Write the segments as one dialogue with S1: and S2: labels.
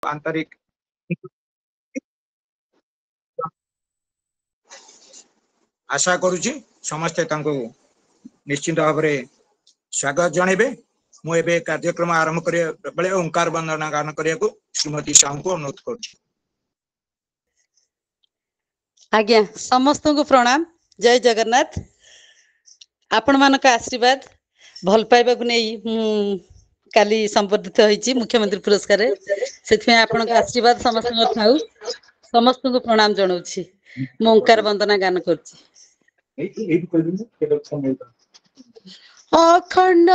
S1: आंतरिक आशा करुची समस्ते निश्चित भाव में स्वागत जनइबे। मुझे कार्यक्रम आरंभ करने बेले ओंकार वंदना गान करने को श्रीमती साहू को अनुरोध करुची।
S2: आज्ञा समस्त को प्रणाम। जय जगन्नाथ। आपण मानक आशीर्वाद भल पाइबा को नहीं काली संबर्धित होईची मुख्यमंत्री पुरस्कार से आपण आशीर्वाद समस्त थाऊ। समस्त को प्रणाम जनाऊँ। मु ओंकार वंदना गान करुची। अखंड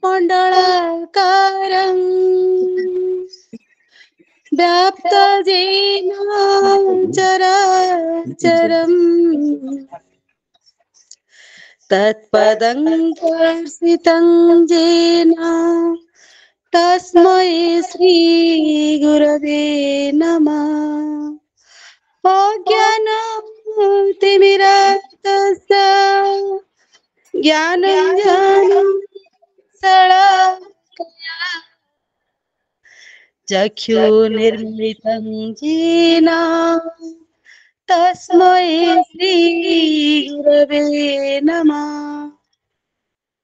S2: मंडलाकारं व्याप्त येन चराचरम् तत्पदं दर्शितं येन तस्मै श्री गुरवे नमः। अज्ञानतिमिरान्धस्य ज्ञानाञ्जनं शलाकया चक्षुर्मीलितं येन तस्मै श्री गुरवे नमः।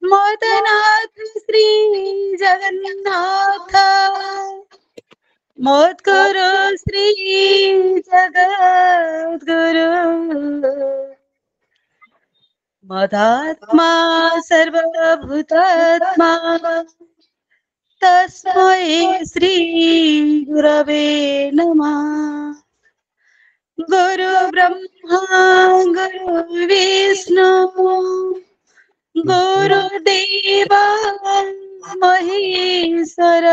S2: मदनाथ श्री जगन्नाथ मोद्गुरु श्री जगद्गुरु मदात्मा सर्वभूतात्मा तस्मै श्री गुरवे नमः। गुरु ब्रह्मा गुरु विष्णु गुरुदेव महेश्वर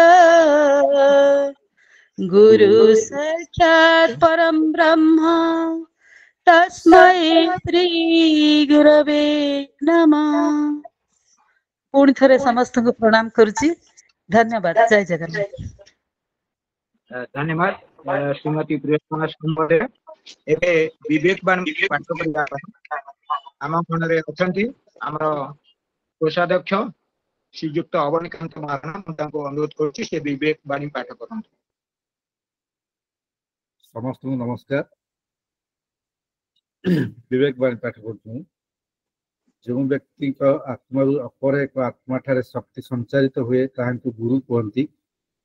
S2: गुरु साक्षात् परम ब्रह्म तस्मै श्री गुरवे नमः। पुणी थरे समस्त को प्रणाम करुची। धन्यवाद। जय जगन्नाथ।
S1: धन्यवाद श्रीमती प्रियंका सुंदर। एबे विवेक बान पाठ करबा आम मन रे अछंती हमर कोषाध्यक्ष श्रीयुक्त अवनीकांत महाराणा तांको अनुरोध करछि से विवेक बाणी पाठ करंतु।
S3: समस्त को नमस्कार। विवेक बाणी पाठ करछु। जो व्यक्ति का आत्मा अपर एक आत्मा ठारे शक्ति संचारित हुए ताहांकु गुरु कहती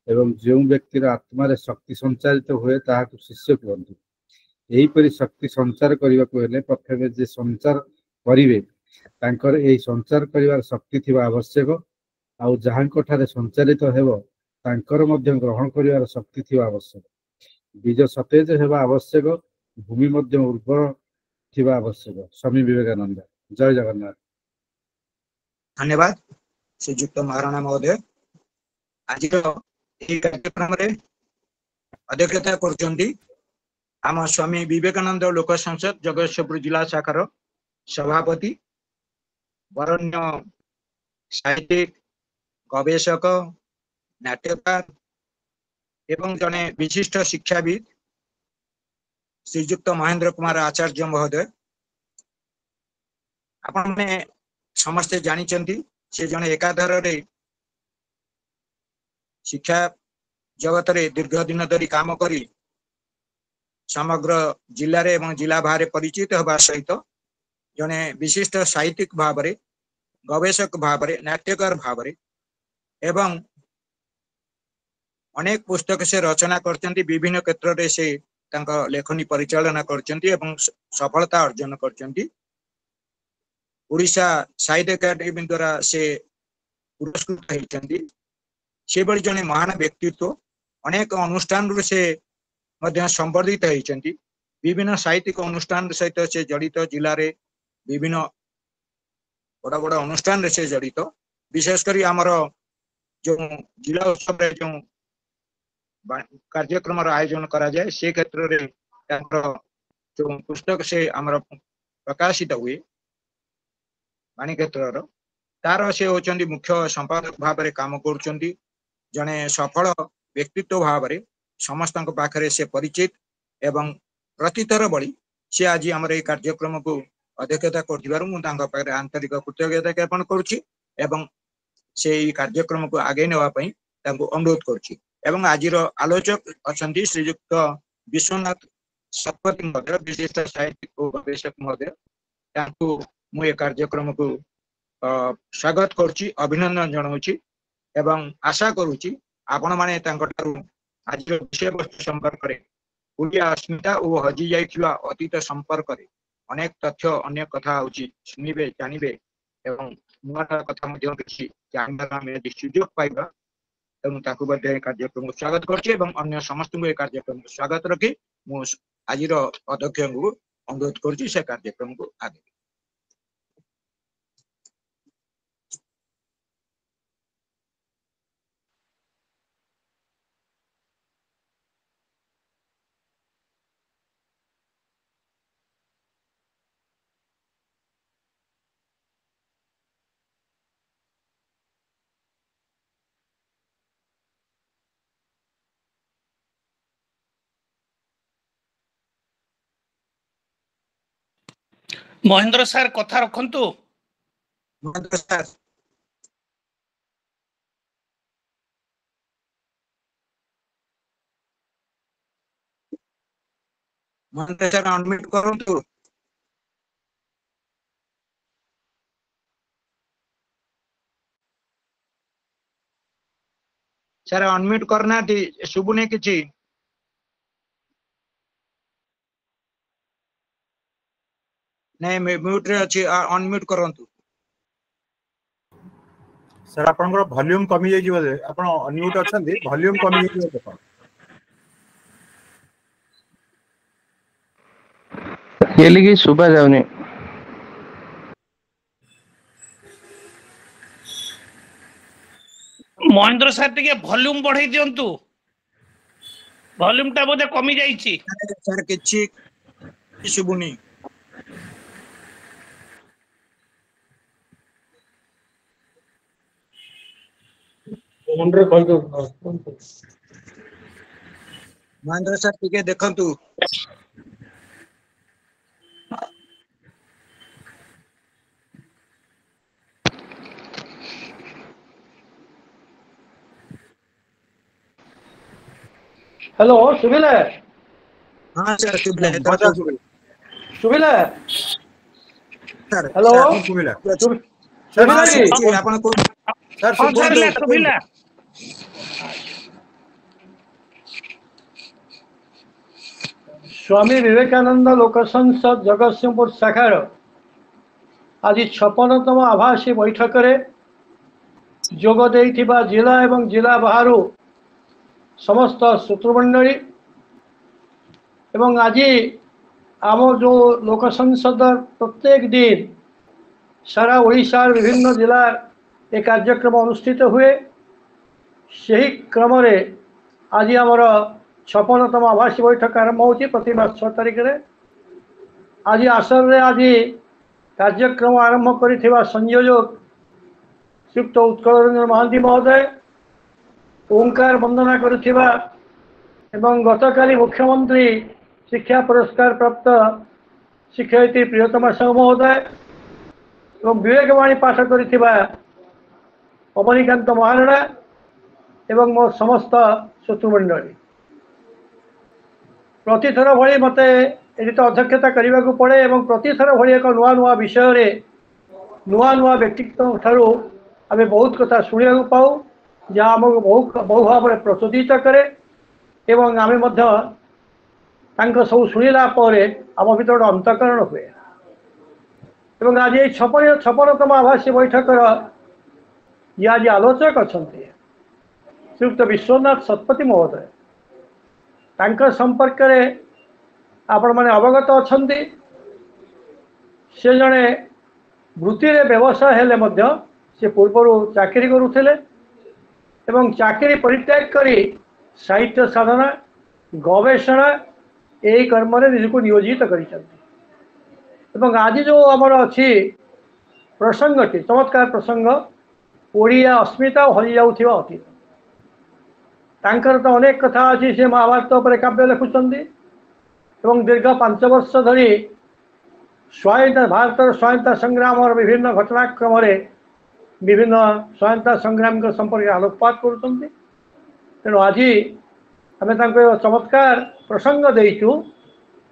S3: एवं जो व्यक्तिर आत्मा शक्ति संचारित हुए ताहाकु शिष्य कहती। यही परि शक्ति संचार करने को हेले प्रथमे जे संचार करिवे तांकर एही संचार करिवार शक्ति थिबा आवश्यक। आउ जहांको ठारे संचारित हेबो तांकर मध्य ग्रहण करिवार शक्ति थिबा आवश्यक। बीज सतेज हेबा आवश्यक। भूमि मध्य उर्वर थिबा आवश्यक। स्वामी विवेकानंद। जय जगन्नाथ।
S1: धन्यवाद श्रीयुक्त महाराणा महोदय। आज कार्यक्रम रे अध्यक्षता करछंती आम स्वामी विवेकानंद लोक संसद जगतसिंहपुर जिला शाखार सभापति वरण्य साहित्यिक गवेषक नाट्यकार एवं जने विशिष्ट शिक्षाविद श्रीयुक्त महेंद्र कुमार आचार्य महोदय। आपण ने समस्ते जानिचंती से जने एकाधार रे शिक्षा जगत रे दीर्घ दिन धरी काम करी समग्र जिले रे एवं जिला बाहर परिचित होगा सहित जने विशिष्ट साहित्यिक भाव रे गवेषक भाव रे नाट्यकार भाव रे एवं अनेक पुस्तक से रचना करचंती। विभिन्न क्षेत्र रे से तांका लेखनी परिचालना करचंती एवं सफलता अर्जन करचंती। ओडिशा साहित्य अकादेमी द्वारा से पुरस्कृत होइचंती। से बड़ी जने महान व्यक्तित्व अनेक अनुष्ठान से मध्य संबर्धित होइचंती। विभिन्न साहित्यिक अनुष्ठान सहित से जड़ित जिले रे विभिन्न बड़ा बड़ा अनुष्ठान से जड़ित विशेषकर आमर जो जिला उत्सव रे जो कार्यक्रम आयोजन करा जाए से क्षेत्र रे जो पुस्तक से आमर प्रकाशित हुए वाणी क्षेत्र तार से होचंदी मुख्य संपादक भाव में काम करुचंदी। जने सफल व्यक्तित्व भाव में समस्त पाखरे से परिचित एवं प्रतिथर बड़ी से आज आमर ये कार्यक्रम को अध्यक्षता कर आंतरिक कृतज्ञता ज्ञापन करुच्ची एवं से कार्यक्रम को आगे नेवाई अनुरोध करुच्ची एवं आज आलोचक अच्छा श्रीजुक्त विश्वनाथ शतपथी महोदय विशिष्ट साहित्यिक और गवेषक महोदय मुझे कार्यक्रम को स्वागत करुच्ची अभिनंदन जनाऊँगी एवं आशा करुच्ची आपण माने आज विषय वस्तु संपर्क में ओडिया अस्मिता और हजि जाइथिबा अतीत संपर्क में अनेक तथ्य अनेक कथा होची सुनिबे जानिबे एवं नुआ कथा मध्य किछि जानबा में सुयोग पाइबा एवं ताकु बदे कार्यक्रम को स्वागत करछि एवं अन्य समस्त को कार्यक्रम को स्वागत रखी मु आजिर अध्यक्ष को अनुरोध करछि से कार्यक्रम को आगे
S4: महेंद्र सर कथा रखंतु
S1: महेंद्र सर अनम्यूट करंतु सर अनम्यूट करना शुभुने किछि नहीं म्यूट रे अछि अनम्यूट करंतु
S5: सर आपनकर वॉल्यूम कमी जाई बोले आपण अनम्यूट अछंती वॉल्यूम कमी जाई देखो
S6: ये लिखी सुबह जाऊनी
S4: महेंद्र सर टिके वॉल्यूम बढ़ाई दियंतु वॉल्यूम टा बोधे कमी जाईची
S1: सर किछि शुभुनी महेंद्र सर टिके देखंतु
S7: हेलो सुबिला
S1: हां सर शुभले
S7: सुबिला
S1: सर
S7: हेलो
S5: सुबिला
S7: सुबिला जी
S1: आपण को
S5: सर
S4: सुबिला
S7: स्वामी विवेकानंद लोक संसद जगतसिंहपुर शाखार आज 56तम आभासी बैठक रे जोग देइथिबा जिला एवं जिला बाहर समस्त सूत्रमंडली एवं आज आम जो लोक संसद प्रत्येक दिन सारा ओडिशार विभिन्न जिला एक कार्यक्रम अनुष्ठित हुए सही क्रम रे आज आमर 56तम आभासी बैठक आरंभ होची प्रति मास 6 तारिख रे आज आसर रे आज कार्यक्रम आरंभ करिथिबा संयोजक श्रीयुक्त उत्कल रंजन महांती महोदय ओंकार वंदना करुथिबा एवं गतकाली मुख्यमंत्री शिक्षा पुरस्कार प्राप्त शिक्षयित्री प्रियतमा साहू महोदय एवं विवेकवाणी पाठ करिथिबा अमनिकांत महाराणा एवं मो समस्त सूत्रमंडली प्रतिथर भली मते एटी तो अध्यक्षता करने को पड़े एवं प्रतिथर भली एक नुआ नुआ विषय रे नुआ नुआ व्यक्तित्व ठारू आम बहुत कथा शुणा पाऊ जहाँ आमको बहु भाव में प्रचोदित करे एवं आम सब शुणिला आम भर अंतकरण हुए एवं आज ये 56तम आभासी बैठकर ये आज आलोचक अच्छा श्रीयुक्त विश्वनाथ शतपथी महोदय तांकर संपर्क में आपण मैंने अवगत अच्छा से जड़े वृत्ति व्यवसाय हेले मध्य से पूर्वर चाकरी करुले एवं चाकरी परित्याग करी साहित्य साधना गवेषणा यही कर्म निज को नियोजित कर आज जो आमर अच्छी प्रसंगटी चमत्कार प्रसंग ओडिया अस्मिता हजि जाउथिबा अतीत तांकर तो अनेक कथा अच्छी से महाभारत पर काव्य लिखुंट एवं दीर्घ 5 वर्ष धरी स्वायत्ता भारत स्वायत्ता संग्राम और विभिन्न घटनाक्रम विभिन्न स्वायत्ता संग्राम के संपर्क आलोकपात तेणु आज आम चमत्कार प्रसंग देचु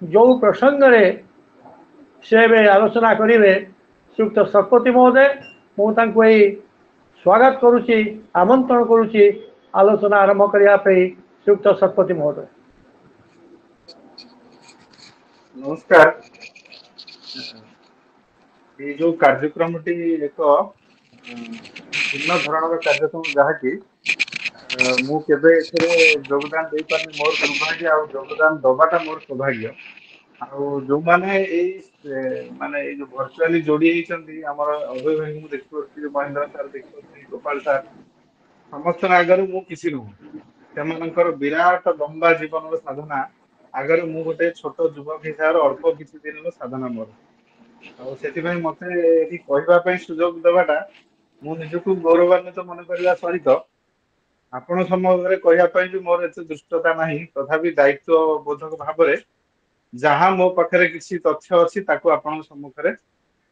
S7: जो प्रसंग से आलोचना करेंगे श्रीयुक्त शतपथी महोदय मुझे स्वागत करुच्ची आमंत्रण करुच्ची आलोचना आरंभ करने श्रीयुक्त शतपथी महोदय।
S3: नमस्कार। ये जो कार्यक्रम टी एक भिन्न धरण कार्यक्रम जहाँकि मु केबे एथिरे योगदान दे पारनी मोर दुर्भाग्य आ योगदान दबाटा मोर सौभाग्य आउ जो माने माने जो वर्चुअली जोड़ी होती आमर अभय भाई को देखिए महेंद्र सर देखिए गोपाल सर समस्त आगर मु किसी नुह से विराट लंबा जीवन साधना आगर मु गोटे छोट युवक हिसाब से अल्प किसी दिन साधना मोर आउ मते कहवाई सुजोग देवाटा मु निजक गौरवान्वित मन करने सहित आपण समग्र कहवाई भी मोर एत दुष्टता नहीं तथापि दायित्व बोधक भाव जहाँ मो पाखे किसी तथ्य अच्छी आपण सम्मुखें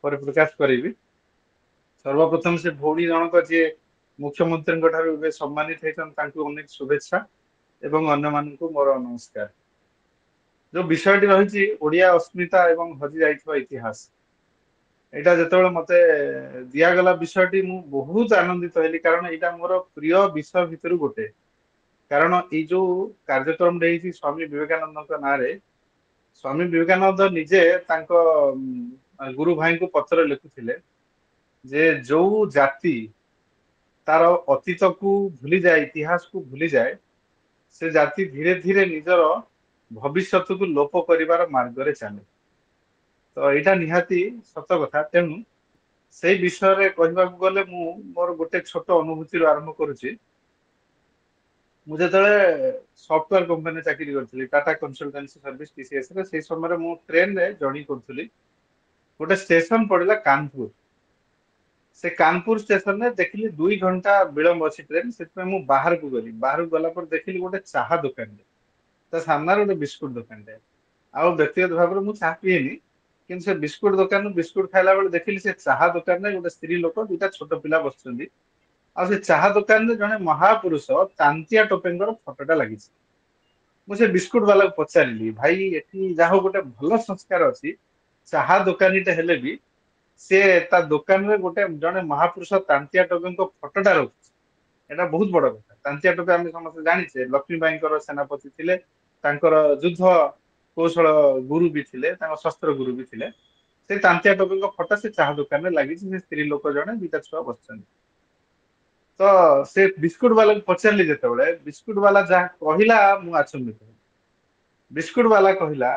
S3: परिप्रकाश करी। सर्वप्रथम से भौणी जनक जी मुख्यमंत्री सम्मानित होती अनेक शुभेच्छा एवं अन्य मानक मोर नमस्कार। जो विषयटी रही ओडिया अस्मिता एवं हजि जाइथिबा इतिहास यहाँ जो मत दिगला विषयटी मु बहुत आनंदित हली कारण यहाँ मोर प्रिय विषय भितर गोटे कारण ये जो कार्यक्रम रही स्वामी विवेकानंद ना स्वामी विवेकानंद निजे गुरु भाई को पत्र लिखुले जे जो जाति तार अतीत को भूली जाए इतिहास को भूली जाए से जाति धीरे धीरे निजर भविष्य को लोप करिवार मार्ग चले तो यहाँ निहाती सत कथा तेणु से विषय कहवाक गले मोर गोटे छोट अनुभूति आरंभ करुच्ची मुझे सॉफ्टवेयर कंपनी चाकरी करी टाटा कंसल्टेंसी सर्विस टीसीएस से समय मु ट्रेन रे जर्नी करुली गोटे स्टेशन पड़ा कानपुर से कानपुर स्टेशन में देखिली 2 घंटा विलंब अच्छी ट्रेन से बाहर को गली बाहर को गला पर देखिली गोटे चाहा दुकान सामने गोटे बिस्कुट दुकान आ व्यक्तिगत भाव में मुझे चाह पीएनी कि से बिस्कुट दुकान बिस्कुट खाइला बेले देखिली से चाहा दुकान में गोटे स्त्री लोक 2टा छोट पिला बसुंदी आ से चाहा दुकान में जड़े महापुरुष तांतिया टोपेंगर फटोटा लगी मुझे बिस्कुट वाला को पचारि भाई ये जहाँ गोटे भल संस्कार अच्छी चाहा दुकानीटे हेले भी से ता दुकान में गोटे जड़े महापुरुष तांतिया टोपे फटोटा रखुଛି एटा बहुत बड़ कथा। तांतिया टोपे आम समस्त जाचे लक्ष्मीबाई सेनापति थे युद्ध कौशल गुरु भी थे शस्त्र गुरु भी थे से तांतिया टोपे फटो से चाहा दुकान में लगी स्त्री लोक जड़े 2टा छुआ बस तो से बिस्कुट वाला को पचारि जिते बिस्कुट वाला जहाँ कहला मु आचंबित बिस्कुट वाला कहला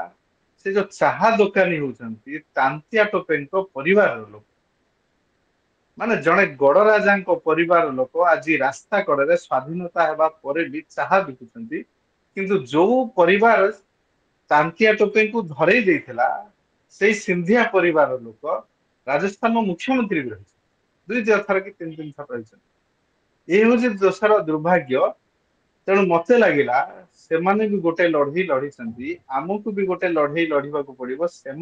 S3: से जो चाहा दुकानी होती तांतिया टोपे परिवार लोक माने जड़े गड़ राजा परिवार लोक आज रास्ता कड़े स्वाधीनता हेबा परे भी चाहा बिकुचंती किंतु जो परिवार तांतिया टोपे को धरई देथिला से सिंधिया परिवार लोक राजस्थान मुख्यमंत्री भी रही 2 थर कि 3 थर रही ये हूँ देशर दुर्भाग्य तेणु मत लगला से माने भी गोटे लड़ई लड़ी आमको भी गोटे लड़ई लड़वा पड़ो से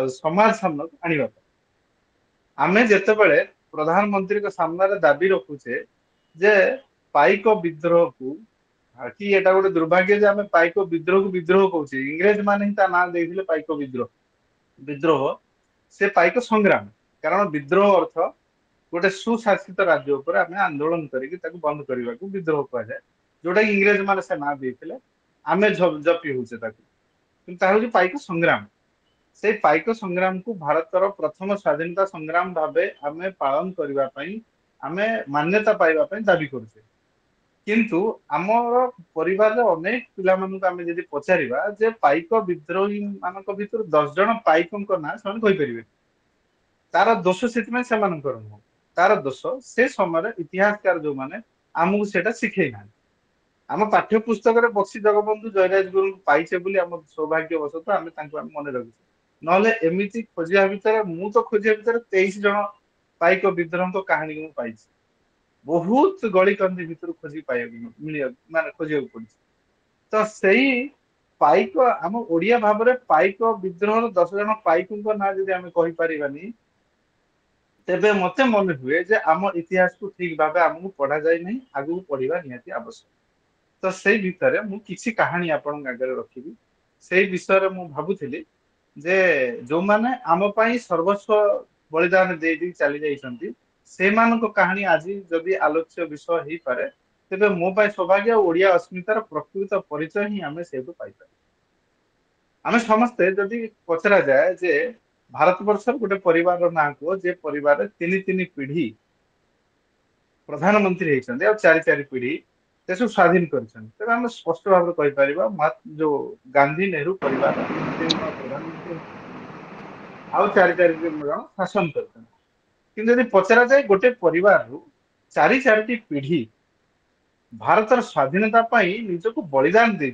S3: समाज सामना आने आमे जितेबले प्रधानमंत्री के सामने दाबी रखुचे जे पाइक विद्रोह को कि एटा गोटे दुर्भाग्य जे आमे पाइक विद्रोह को विद्रोह कहूचे इंग्रेज माने ही ता नाम देइथिले पाइक विद्रोह विद्रोह से पाइक संग्राम कारण विद्रोह अर्थ गोटे सुशासित राज्य उपर आमे आंदोलन करके बंद करने को विद्रोह कह जाए जोटा इंग्रेज माने से ना देइथिले आमे जपी होचे ताकू पाइक संग्राम से पाइक संग्राम को भारतर प्रथम स्वाधीनता संग्राम भाव आमे पालन करने आमे मान्यता पाइबा दाबी करुचे किंतु आमर परिवार अनेक पिला आमे जदि पचारिबा जे पाइक विद्रोही मानक भितर 10 जन पाइकों ना से कहीपर तार दोष से नुह तार दोष से समय इतिहासकार जो माने आमको सेटा शिखई ना आम पाठ्य पुस्तक बक्सी जगबंधु जयराज गुरु पाइचे बोली आम सौभाग्यवशत आम मन रखुचे नले एमती खोजा भितर मु तो खोजा भितर 23 जन पाइक विद्रोह कहानी को पाई बहुत गली कंदी भितर खोजी माने खोजा पड़ी तो सही पाइक आम ओडिया भाव में पाइक विद्रोह 10 जन पाइकों ना जब आम कहीपरानी तेबे मते मन हुए जे आम इतिहास को ठीक भाव आमको पढ़ा जाए नहीं आगू पढ़ा निहाती आवश्यक तो से भितर मु किसी कहानी आपण आगे रखिबी से विषय मु भाबुथिली जे जो माने आम पई सर्वस्व बलिदान दे दी चली जाइछंती से मानको कहानी आज जदि आलोच्य विषय ही पारे तेबे मो पई सौभाग्य ओडिया अस्मितार प्रकृत परिचय ही आमे सेतु पाई पारे आमे समस्ते जदि पचरा जाए जे भारत वर्ष गोटे परिवार ना को जे परिवार तीन तीन पीढ़ी प्रधानमंत्री होती और चारि चारि पीढ़ी देश स्वाधीन कर स्पष्ट भाव जो गांधी नेहरू परिवार तीन तीन जन प्रधानमंत्री आउ चारि चारि जन शासन कर पचरा जाए गोटे परिवार चारि चारि पीढ़ी भारतर स्वाधीनता निजक बलिदान दे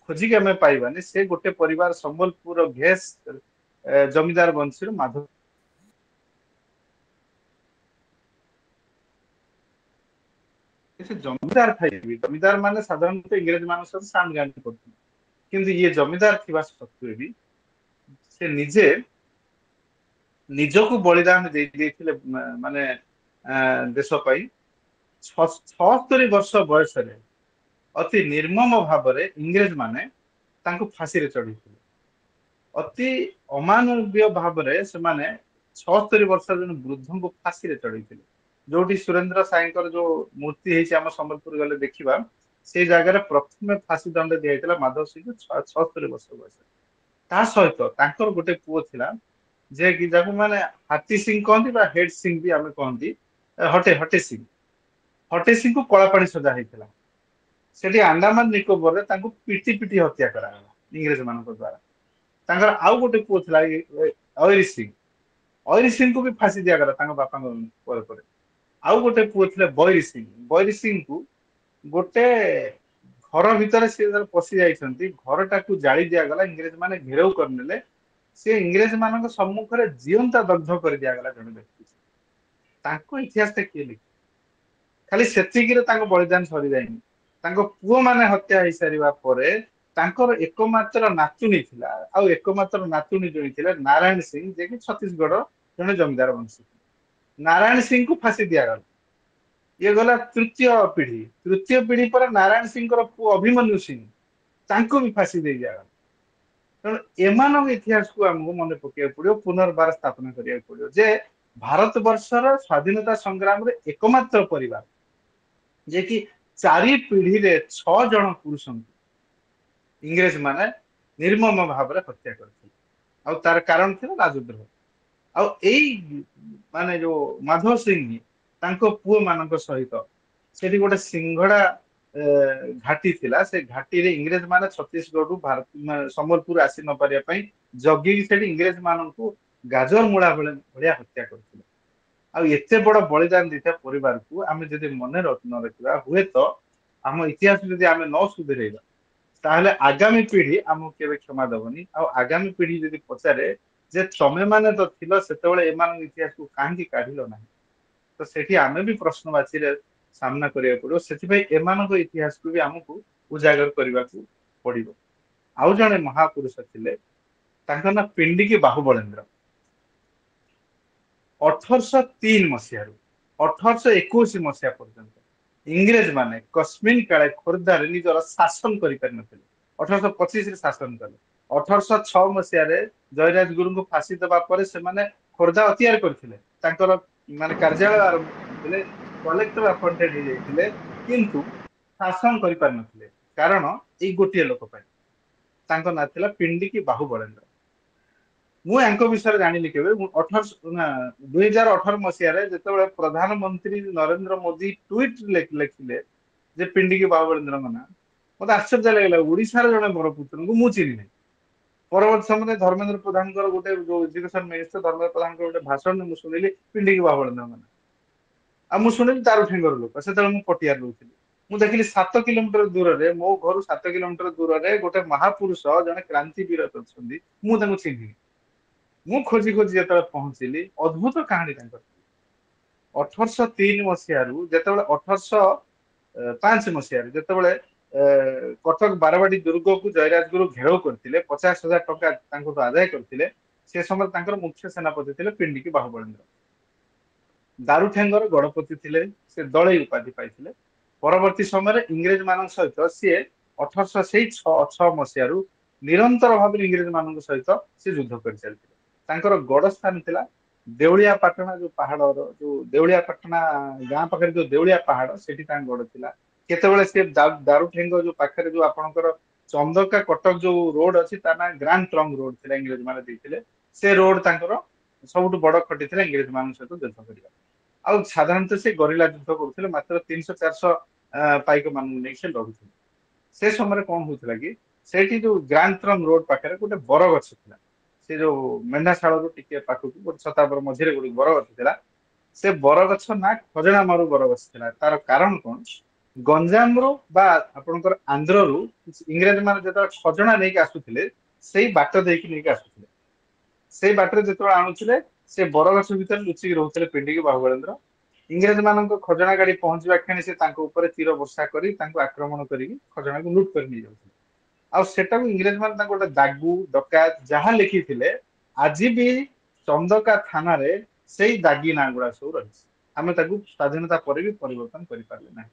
S3: खोजिक आम पाइबानी से गोटे परिवार संबलपुर घेस जमीदार वंशी माधव से जमीदार थाई जमीदार माने साधारणतः इंग्रेज मान सहित सांडगांड करते किंतु ये जमीदार थिबा सत्वे भी से निजे निजको बलिदान दे देथिले माने देश पई 76 वर्ष बयस रे अति निर्मम भाव रे इंग्रेज माने तांको फांसी रे चढ़ीथिले अति अमानवीय भाव रे से माने 76 वर्ष जन वृद्ध को फांसी रे चढ़ीथिले जोटी सुरेंद्र साईकर जो मूर्ति है आम संबलपुर गले देखा से जगह प्रथम फांसी दंड दिया माधव सिंह 76 वर्ष बयस ता सहित तांकर गोटे पुओ थिला जे कि जाको माने हाथी सिंह कहती हेड सिंह भी आम कहती हटे सिंह को कला पानी सजा होता सेठी अंडमान निकोबर रे पिटी पिटी हत्या करा इंग्रेज मान द्वारा तांकर आउ गोटे पुओ थिला अयरी सिंह को भी फांसी दिया गला बापा पर आउ गोटे पुओ थे बैरी सिंह को गोटे घर भितर सी पशि जाइछंती घर टाकू जाली दिया गला इंग्रेज माने घेराव करनेले से इंग्रेज मान सम्मुख में जीवंता दग्ध कर दिया गला जन व्यक्ति तांको इतिहास किए लिखि खाली सेतिकी बलिदान सरी जाइनी पुओ माने हत्या हो सारिबा परे तांकर एकमात्र नातुनी थिला आउ एकमात्र नातुनी जणी थिला नारायण सिंह जे कि छत्तीसगढ़ जने जमीदार वंशी नारायण सिंह को फांसी दिया गला ये गला तृतीय पीढ़ी पर नारायण सिंह पुओ अभिमन्यु सिंह तांको भी फांसी दे दिया गला तेणु एमान इतिहास को आमको मन पकड़ पड़ो पुनर्बार स्थापना करिया पड़ो जे भारत वर्षर स्वाधीनता संग्राम रे एकमात्र परिवार जे कि चारि पीढ़ी रे 6 जन पुरुष इंग्रेज माने निर्मम भाव रे हत्या करथिले आ तार कारण थिला राजद्रोह आ एई माने जो माधव सिंह तांको पुओ मानक सहित सेठी गोटे सिंघड़ा घाटी थिला से घाटी रे इंग्रेज माने छत्तीसगढ़ रु भारत संबलपुर आसी न पारिया पई जगी सेठी इंग्रेज मानकू गाजर मूला भलिया हत्या करथिले आ एते बड़ बलिदान देता परिवार को आमे जदि मने न रखिबा हुए तो आम इतिहास जदि आमे न सुधरेबा ताहले आगामी पीढ़ी आमको केबे क्षमा दबनी आ आगामी पीढ़ी जदि पचारे जे तमे माने तो थिलो सेतेबेले एमान इतिहास को काहेकि काढिलो नाही तो सेठी आमे भी प्रश्नवाची रे सामना करिया पड़ो सेठी एमान इतिहास को भी आमको उजागर करने को पड़ो आउ जड़े महापुरुष थिले तांका ना पिंडिकी बाहुबलेन्द्र 1803 मसीह 1821 मसीहा पर्यंत इंग्रेज माने कस्मिन काले खोर्धा रे निजर शासन करि पारि नथिले 1825 रे शासन कले 1806 मसीहा रे जयराज गुरु को फांसी दबा परे से माने खोर्धा अतियार करथिले तांकर माने कार्यालय आरंभ करथिले कलेक्टर अपॉइंटेड हो जाइथिले किंतु शासन करि पारि नथिले कारण एई गोटिए लोक पाइ तांको ना थिला पिंडिकी बाहुबलेन्द्र मु एंको विषय जानिली केबे 2018 मसीहा रे जेतेबेले प्रधानमंत्री नरेंद्र मोदी ट्वीट लिखिले जे पिंडिकी बाहुबलेन्द्र ना मते आश्चर्य लागला ओडिसा रे जने बड़ पुत्र को मु चिनि नै परवर्ती समय धर्मेंद्र प्रधान गोटे जो एजुकेशन मिनिस्टर धर्मेंद्र प्रधान गोटे भाषण मु सुनिली पिंडिकी बाहुबलेन्द्र ना आ मु सुनिली तार ठेंगर लोक से मु पटिया रहउथिली मु देखिली 7 किलोमीटर दूर रे मो घर 7 किलोमीटर दूर रे गोटे महापुरुष जने क्रांतिवीर अछंदी मु तांको चिन्हि मु खोजी खोजी जत पहुंचली अद्भुत कहानी 1803 मसीह जिते 1805 मसीह जिते कटक बारवाड़ी दुर्ग को जयराज गुरु घेराव करते 50,000 टका आदाय करते से समय तांकर मुख्य सेनापति थे पिंडिकी बाहुबलेन्द्र। दारुठेंगर गणपति थे से दलई उपाधि पाई परवर्ती समय इंग्रेज मान सहित सी 1806 मसीह निरंतर भाव इंग्रेज मान सहित सी युद्ध कर चलते गड़ स्थान था देउलिया पाटना जो पहाड़ जो देउलिया पाटना गाँ पाखे जो देउलिया पहाड़ से गड़ था केतबेले से दारुठेंग जो पाखे जो आपंकर चंदका कटक जो रोड अच्छी ना ग्रांड ट्रंक रोड था इंग्रेज मैंने से रोड सब बड़ खटी था इंग्रेज मान सहित युद्ध करवा साधारणतः से गरिला युद्ध करुले मात्र 300-400 पाइक मान नहीं लड़ुले से समय कौन होता कि से जो ग्रांड ट्रंक रोड पाखे गोटे बरगछ था से जो मेढ़ाशाल टे पाखक गोटे छतापर मझे गोटे बरगछ था से बरगछ ना खजना मारू बरगछ था तार कारण कौन गंजाम रू आपंकर आंध्र रु इंग्रेज मान जो खजना नहीं आसुले से बाट देकी आसुले से बाटर जो आणुले से बरगछ भर लुचिक रोते पिंडिकी बाहुबलेन्द्र इंग्रेज मान खजना गाड़ी पहुंचवा क्षणी से तीर वर्षा कर आक्रमण कर खजना को लुट कर आटा इंग्रेज मान गोटे दागू डकायत जहाँ लिखी आज भी चंदका थाना से दागी ना गुड़ा सब रही आम स्वाधीनता पर भी परिवर्तन कर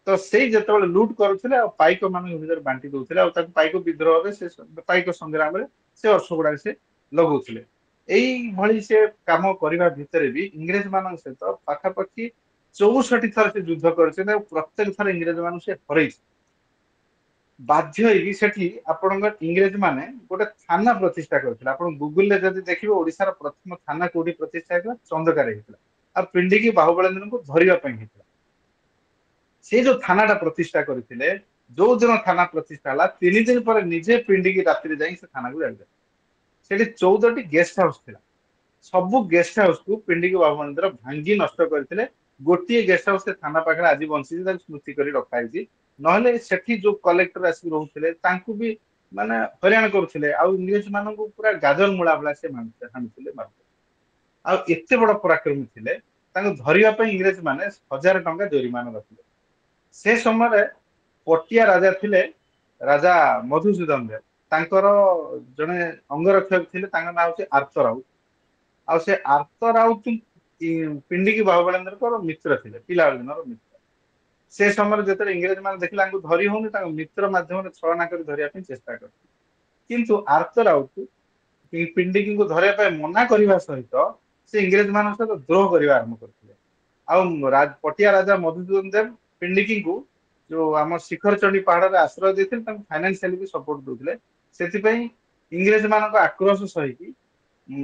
S3: तो से जो लुट करुले पाइक मान बांटी दौले पाइक विद्रोह से पाइक संग्राम से अर्थ गुड़ा से लगुले यही से कम करने भितर भी इंग्रेज मान सहित पाखापाखि 64 थर से युद्ध कर प्रत्येक थर इंग्रेज मान से हर बाध्य इंग्रेज माने गोटे थाना प्रतिष्ठा करथिले आपण गूगल रे जदि देखिबे ओडिसा प्रथम थाना कोडी प्रतिष्ठा हेतला चंदकार हेतला आ पिंडिकी बाहुबलेन्द्र को धरिया पई हेतला से जो थानाटा प्रतिष्ठा करथिले जो दिन थाना प्रतिष्ठा हला 3 दिन पर निजे पिंडिकी रात्रि जाई से थाना को जाइले सेठी 14 टी गेस्ट हाउस थिला सब गेस्ट हाउस को पिंडिकी बाहुबलेन्द्र भांगी नष्ट करथिले गोटिए गेस्ट हाउस से थाना पाखरे आज बंसी स्मृति करी रखाई नहले सेठी जो कलेक्टर आसी रोते भी माने हरियाण करुले इंग्रेज मान पूरा गाजर मूला भाला से हाणुले मारुले एते बड़ पराक्रमी थे धरिया इंग्रेज माने 1000 टंका जरिमाना रखिले से समय पटिया राजा थिले राजा मधुसूदन देव तांकर जने अंगरक्षक थिले ना होचे आर्त राउत आ से आर्त राउत पिंडिकी बाहुबलेन्द्र मित्र थिले पिला दिनर मित्र से समय जो इंग्रेज मान देखला धरी होनी मित्र मध्यम छलना कर धरिया चेष्टा कर किंतु आर्त राउत पिंडिकी को धरिया मना करने सहित से इंग्रेज मान सहित द्रोह करने आरंभ करते पटिया राजा मधुसूदन देव पिंडिकी को जो आम शिखर चंडी पहाड़ आश्रय देते फाइनेंशियली भी सपोर्ट दूसरे से इंग्रेज मान आक्रोश सही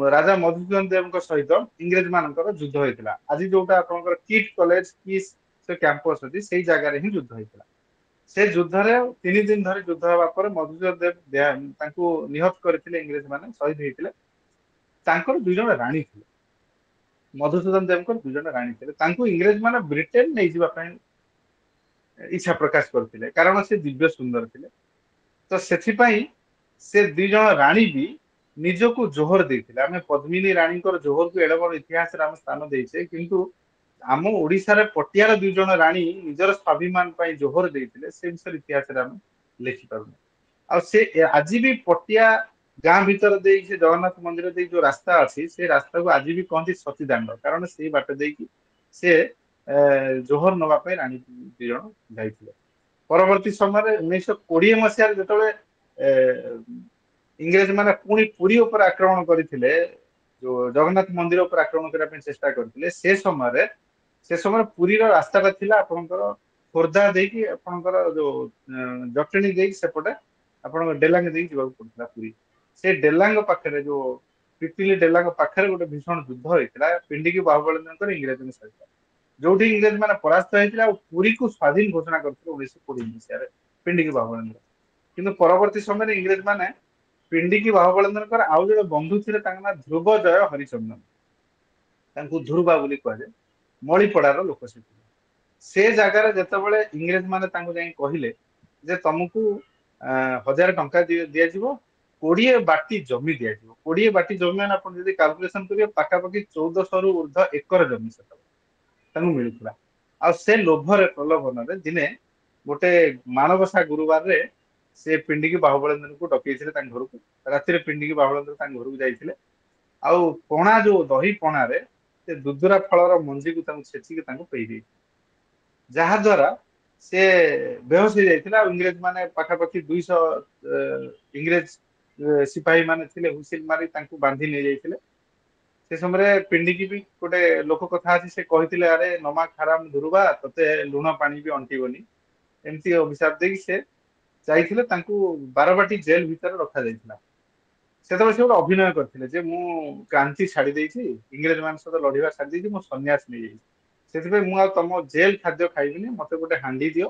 S3: राजा मधुसूदन देव सहित इंग्रेज मान युद्ध होता आज जोटा आप किट कॉलेज किस से कैंपस अच्छी से जगह ही युद्ध होता से युद्ध 3 दिन धरी युद्ध होगा मधुसूदन देव निहत करते इंग्रेज मान शहीद होते 2 जन राणी थे मधुसूदन देव 2 जन राणी थे इंग्रेज मान ब्रिटेन नहीं जावाई इच्छा प्रकाश करते कारण से दिव्य सुंदर थे तो से 2 जन राणी भी निजको जोहर देते आम पद्मिनी राणी जोहर को एड़े बड़ इतिहास आम स्थान देचे किंतु आम ओडिशा रे पटियार 2 जन राणी निजर स्वाभिमान पाई जोहर देते से विषय इतिहास आम लिखि पार से आज भी पटिया गाँ भीतर दे जगन्नाथ मंदिर दे जो रास्ता अच्छी से रास्ता को आज भी कहती सती दांड कारण से बाट देकी से जोहर नवाई राणी 2 जन जाइए परवर्ती समय 1920 मसीह जो इंग्रेज माने पुणी पुरी ऊपर आक्रमण करते जो जगन्नाथ मंदिर ऊपर आक्रमण करने चेष्टा करते से समय पुरी रास्ता थिला आपनकर खोर्धा देकी आपनकर जो जटणी देकी सेपटे आपन डेलांग देकी जीवा पड़ता पुरी से डेलांग पाखरे जो पिपिली डेलांग पाखरे गोटे भीषण युद्ध होता पिंडिकी बाहुबलेन्द्र इंग्रेज सहित जो इंग्रेज माने परास्त होता पुरी को स्वाधीन घोषणा करते 1920 मसीह पिंडिकी बाहुबलेन्द्र किंतु परवर्ती समय इंग्रेज माने पिंडिकी बाहुबलेन्द्र आउ जो बंधु थे ना ध्रुवजय हरिचंदन ध्रुवा बोली कहुए मणिपड़ार लोक से जगार जिते इंग्रेज माने कहले जे तुमको 1000 टंका दि 20 बाटी जमी दि 20 बाटी जमी मैंने आप कैलकुलेशन करेंगे पाखापाखि 1400 रु ऊर्ध एकर जमी से मिलूला आ से लोभर प्रलोभन दिने गोटे माणबसा गुरुवार से पिंडिकी बाहुबलेन्द्र को डकई घर को राति पिंडिकी बाहुबलेन्द्र घर को जाते ଆଉ ପଣା ଯୋଉ ଦହି ପଣାରେ ସେ ଦୁଦୁରା ଫଳର ମଞ୍ଜିକୁ ତାଙ୍କୁ ଛେଚିକି ତାଙ୍କୁ ପେଇ ଦେଇଥିଲେ, ଯାହା ଦ୍ୱାରା ସେ ବେହୋସ ହେଇଯାଇଥିଲା। ଆଉ ଇଂରେଜ ମାନେ ପାଖାପାଖି 200 ଇଂରେଜ ସିପାହୀ ମାନେ ଥିଲେ, ହୁସିଲ ମାରି ତାଙ୍କୁ ବାନ୍ଧି ନେଇଯାଇଥିଲେ। ସେ ସମୟରେ ପିଣ୍ଡିକି ବି ଗୋଟେ ଲୋକ କଥା ଅଛି, ସେ କହିଥିଲେ ଆରେ ନମା ଖାରାମ ଧୁରୁବା ତତେ ଲୁଣ ପାଣି ବି ଅଣ୍ଟିବନି, ଏମିତି ଅଭିଶାପ ଦେଇକି ସେ ଯାଇଥିଲେ। ତାଙ୍କୁ ବାରବାଟୀ ଜେଲ ଭିତରେ ରଖାଯାଇଥିଲା। ସେତେବେଳେ ସେ ଗୋଟେ ଅଭିନୟ କରିଥିଲେ ଯେ ମୁଁ କ୍ରାନ୍ତି ଛାଡି ଦେଇଛି, ଇଂରେଜ ମାନଙ୍କ ସହିତ ଲଢିବା ଛାଡି ଦେଇଛି, ମୁଁ ସନ୍ନ୍ୟାସ ନେଇଯାଇଛି, ସେଥିପାଇଁ ମୁଁ ଆଉ ତମ ଜେଲ ଖାଦ୍ୟ ଖାଇବିନି, ମତେ ଗୋଟେ ହାଣ୍ଡି ଦିଅ,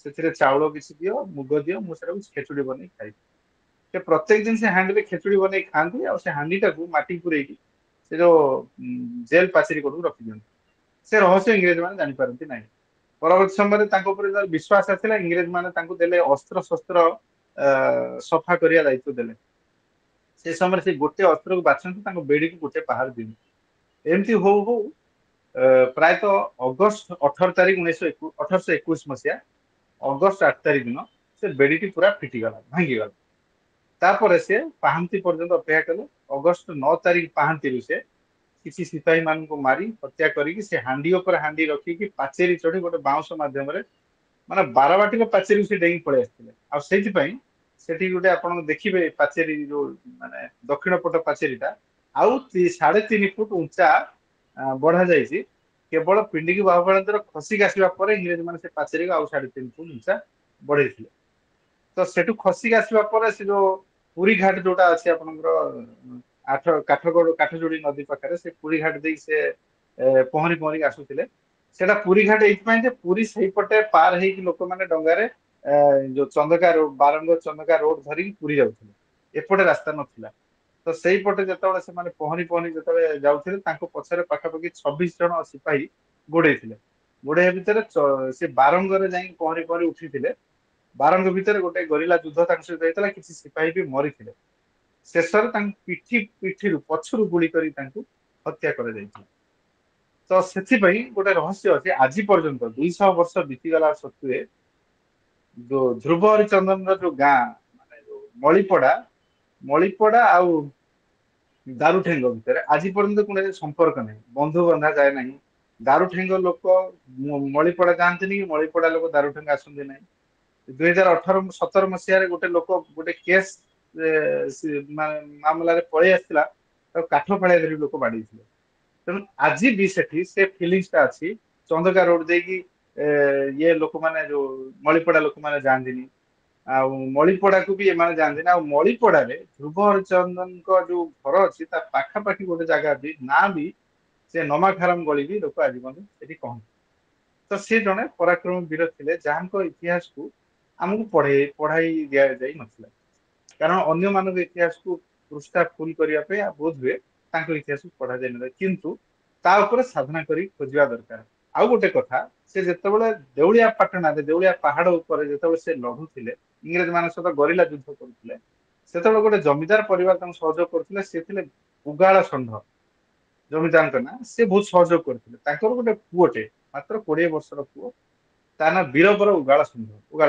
S3: ସେଥିରେ ଚାଉଳ କିଛି ଦିଅ, ମୁଗ ଦିଅ, ମୁଁ ସେଟାକୁ ଖେଚୁଡି ବନେଇ ଖାଇବି। ସେ ପ୍ରତ୍ୟେକ ଦିନ ସେ ହାଣ୍ଡିରେ ଖେଚୁଡି ବନେଇ ଖାଆନ୍ତି, ଆଉ ସେ ହାଣ୍ଡିଟାକୁ ମାଟି ପୁରେଇକି ସେ ଯୋଉ ଜେଲ ପାଚେରୀ କଡକୁ ରଖିଦିଅନ୍ତି। ସେ ରହସ୍ୟ ଇଂରେଜ ମାନେ ଜାଣିପାରନ୍ତି ନାହିଁ। ପରବର୍ତ୍ତୀ ସମୟରେ ତାଙ୍କ ଉପରେ ଯେତେବେଳେ ବିଶ୍ୱାସ ଆସିଲା, ଇଂରେଜ ମାନେ ତାଙ୍କୁ ଦେଲେ ଅସ୍ତ୍ର ଶସ୍ତ୍ର ସଫା କରିବା ଦାୟିତ୍ୱ ଦେଲେ। ସେ ସମୟରେ ସେ ଗୋଟେ ଅସ୍ତ୍ରକୁ ବାଛନ୍ତି, ତାଙ୍କ ବେଡିକୁ ଗୋଟେ ପାହାର ଦିଅନ୍ତି। ଏମିତି ହଉ ହଉ ପ୍ରାୟତଃ ଅଗଷ୍ଟ 18 ତାରିଖ 1821 ମସିହା ଅଗଷ୍ଟ 8 ତାରିଖ ଦିନ ସେ ବେଡିଟି ପୁରା ଫିଟିଗଲା, ଭାଙ୍ଗିଗଲା। ତାପରେ ସେ ପାହାନ୍ତି ପର୍ଯ୍ୟନ୍ତ ଅପେକ୍ଷା କଲେ। ଅଗଷ୍ଟ 9 ତାରିଖ ପାହାନ୍ତିରୁ ସେ କିଛି ସିପାହୀ ମାନଙ୍କୁ ମାରି ହତ୍ୟା କରିକି ସେ ହାଣ୍ଡି ଉପରେ ହାଣ୍ଡି ରଖିକି ପାଚେରୀ ଚଢି ଗୋଟେ ବାଉଁଶ ମାଧ୍ୟମରେ, ମାନେ ବାରବାଟୀର ପାଚେରୀ ସେ ଡେଇଁକି ପଳେଇ ଆସିଥିଲେ। ଆଉ ସେଇଥିପାଇଁ ସେଠି ଗୋଟେ ଆପଣ ଦେଖିବେ ପାଚେରୀ ଯୋଉ ମାନେ ଦକ୍ଷିଣ ପଟ ପାଚେରୀଟା ଆଉ 3.5 ଫୁଟ ଉଞ୍ଚା ବଢା ଯାଇଛି। କେବଳ ପିଣ୍ଡିକି ବାହୁପାଳଙ୍କର ଖସିକି ଆସିବା ପରେ ଇଂରେଜ ମାନେ ସେ ପାଚେରୀକୁ ଆଉ 3.5 ଫୁଟ ଉଞ୍ଚା ବଢେଇଥିଲେ। ତ ସେଠୁ ଖସିକି ଆସିବା ପରେ ସେ ଯୋଉ ପୁରୀ ଘାଟ ଯୋଉଟା ଅଛି ଆପଣଙ୍କର କାଠଯୋଡି ନଦୀ ପାଖରେ, ସେ ପୁରୀ ଘାଟ ଦେଇକି ସେ ପହଁରି ପହଁରିକି ଆସୁଥିଲେ। ସେଟା ପୁରୀ ଘାଟ ଏଇଥିପାଇଁ ଯେ ପୁରୀ ସେଇପଟେ ପାର ହେଇକି ଲୋକମାନେ ଡଙ୍ଗାରେ ଯୋଉ ଚନ୍ଦକା ରୋଡ, ବାରଙ୍ଗ ଚନ୍ଦକା ରୋଡ ଧରିକି ପୁରୀ ଯାଉଥିଲେ, ଏପଟେ ରାସ୍ତା ନଥିଲା। ତ ସେଇପଟେ ଯେତେବେଳେ ସେମାନେ ପହଁରି ପହଁରି ଯେତେବେଳେ ଯାଉଥିଲେ, ତାଙ୍କ ପଛରେ ପାଖାପାଖି 26 ଜଣ ସିପାହୀ ଗୋଡେଇଥିଲେ। ଗୋଡେଇବା ଭିତରେ ସେ ବାରଙ୍ଗରେ ଯାଇକି ପହଁରି ପହଁରି ଉଠିଥିଲେ। ବାରଙ୍ଗ ଭିତରେ ଗୋଟେ ଗରିଲା ଯୁଦ୍ଧ ତାଙ୍କ ସହିତ ହେଇଥିଲା, କିଛି ସିପାହୀ ବି ମରିଥିଲେ। ଶେଷରେ ତାଙ୍କୁ ପିଠିରୁ ପଛରୁ ଗୁଳି କରି ତାଙ୍କୁ ହତ୍ୟା କରାଯାଇଥିଲା। ତ ସେଥିପାଇଁ ଗୋଟେ ରହସ୍ୟ ଅଛି, ଆଜି ପର୍ଯ୍ୟନ୍ତ 200 ବର୍ଷ ବିତିଗଲା ସତ୍ତ୍ୱେ ଯୋଉ ଧ୍ରୁବ ହରିଚନ୍ଦନର ଯୋଉ ଗାଁ, ମାନେ ଯୋଉ ମଳିପଡା ଆଉ ଦାରୁଠେଙ୍ଗ ଭିତରେ ଆଜି ପର୍ଯ୍ୟନ୍ତ କୌଣସି ସମ୍ପର୍କ ନାହିଁ, ବନ୍ଧୁ ବନ୍ଧା ଯାଏ ନାହିଁ। ଦାରୁଠେଙ୍ଗ ଲୋକ ମଳିପଡା ଯାଆନ୍ତିନି, କି ମଳିପଡା ଲୋକ ଦାରୁଠେଙ୍ଗ ଆସନ୍ତି ନାହିଁ। 2017 ମସିହାରେ ଗୋଟେ ଲୋକ ଗୋଟେ କେସ୍ ମାମଲାରେ ପଳେଇ ଆସିଥିଲା, ତାକୁ କାଠ ଫାଳିଆ ଧରି ଲୋକ ବାଡେଇଥିଲେ। ତେଣୁ ଆଜି ବି ସେଠି ସେ ଫିଲିଙ୍ଗସଟା ଅଛି। ଚନ୍ଦକା ରୋଡ ଦେଇକି ଇଏ ଲୋକମାନେ ଯୋଉ ମଳିପଡା ଲୋକମାନେ ଯାଆନ୍ତିନି, ଆଉ ମଳିପଡାକୁ ବି ଏମାନେ ଯାଆନ୍ତିନି। ଆଉ ମଳିପଡାରେ ଧ୍ରୁବ ହରିଚନ୍ଦନଙ୍କ ଯୋଉ ଘର ଅଛି, ତା ପାଖାପାଖି ଗୋଟେ ଜାଗା ବି ନା ବି ସେ ନମାଖାରମ ଗଳି ବି ଲୋକ ଆଜି ମଧ୍ୟ ସେଠି କହନ୍ତି। ତ ସେ ଜଣେ ପରାକ୍ରମ ବୀର ଥିଲେ, ଯାହାଙ୍କ ଇତିହାସକୁ ଆମକୁ ପଢାଇ ଦିଆଯାଇ ନଥିଲା। କାରଣ ଅନ୍ୟମାନଙ୍କ ଇତିହାସକୁ ପୃଷ୍ଠା ଫୁଲ କରିବା ପାଇଁ ବୋଧ ହୁଏ ତାଙ୍କ ଇତିହାସକୁ ପଢାଯାଇ ନଥିଲା, କିନ୍ତୁ ତା ଉପରେ ସାଧନା କରି ଖୋଜିବା ଦରକାର। ଆଉ ଗୋଟେ କଥା, ସେ ଯେତେବେଳେ ଦେଉଳିଆ ପାଟଣାରେ, ଦେଉଳିଆ ପାହାଡ ଉପରେ ଯେତେବେଳେ ସେ ଲଢୁଥିଲେ, ଇଂରେଜ ମାନଙ୍କ ସହିତ ଗରିଲା ଯୁଦ୍ଧ କରୁଥିଲେ, ସେତେବେଳେ ଗୋଟେ ଜମିଦାର ପରିବାର ତାଙ୍କୁ ସହଯୋଗ କରୁଥିଲେ। ସେ ଥିଲେ ଉଗାଳ ଷଣ୍ଢ ଜମିଦାରଙ୍କ ନାଁ। ସେ ବହୁତ ସହଯୋଗ କରିଥିଲେ। ତାଙ୍କର ଗୋଟେ ପୁଅଟେ, ମାତ୍ର 20 ବର୍ଷର ପୁଅ, ତା ନାଁ ବୀରବର ଉଗାଳ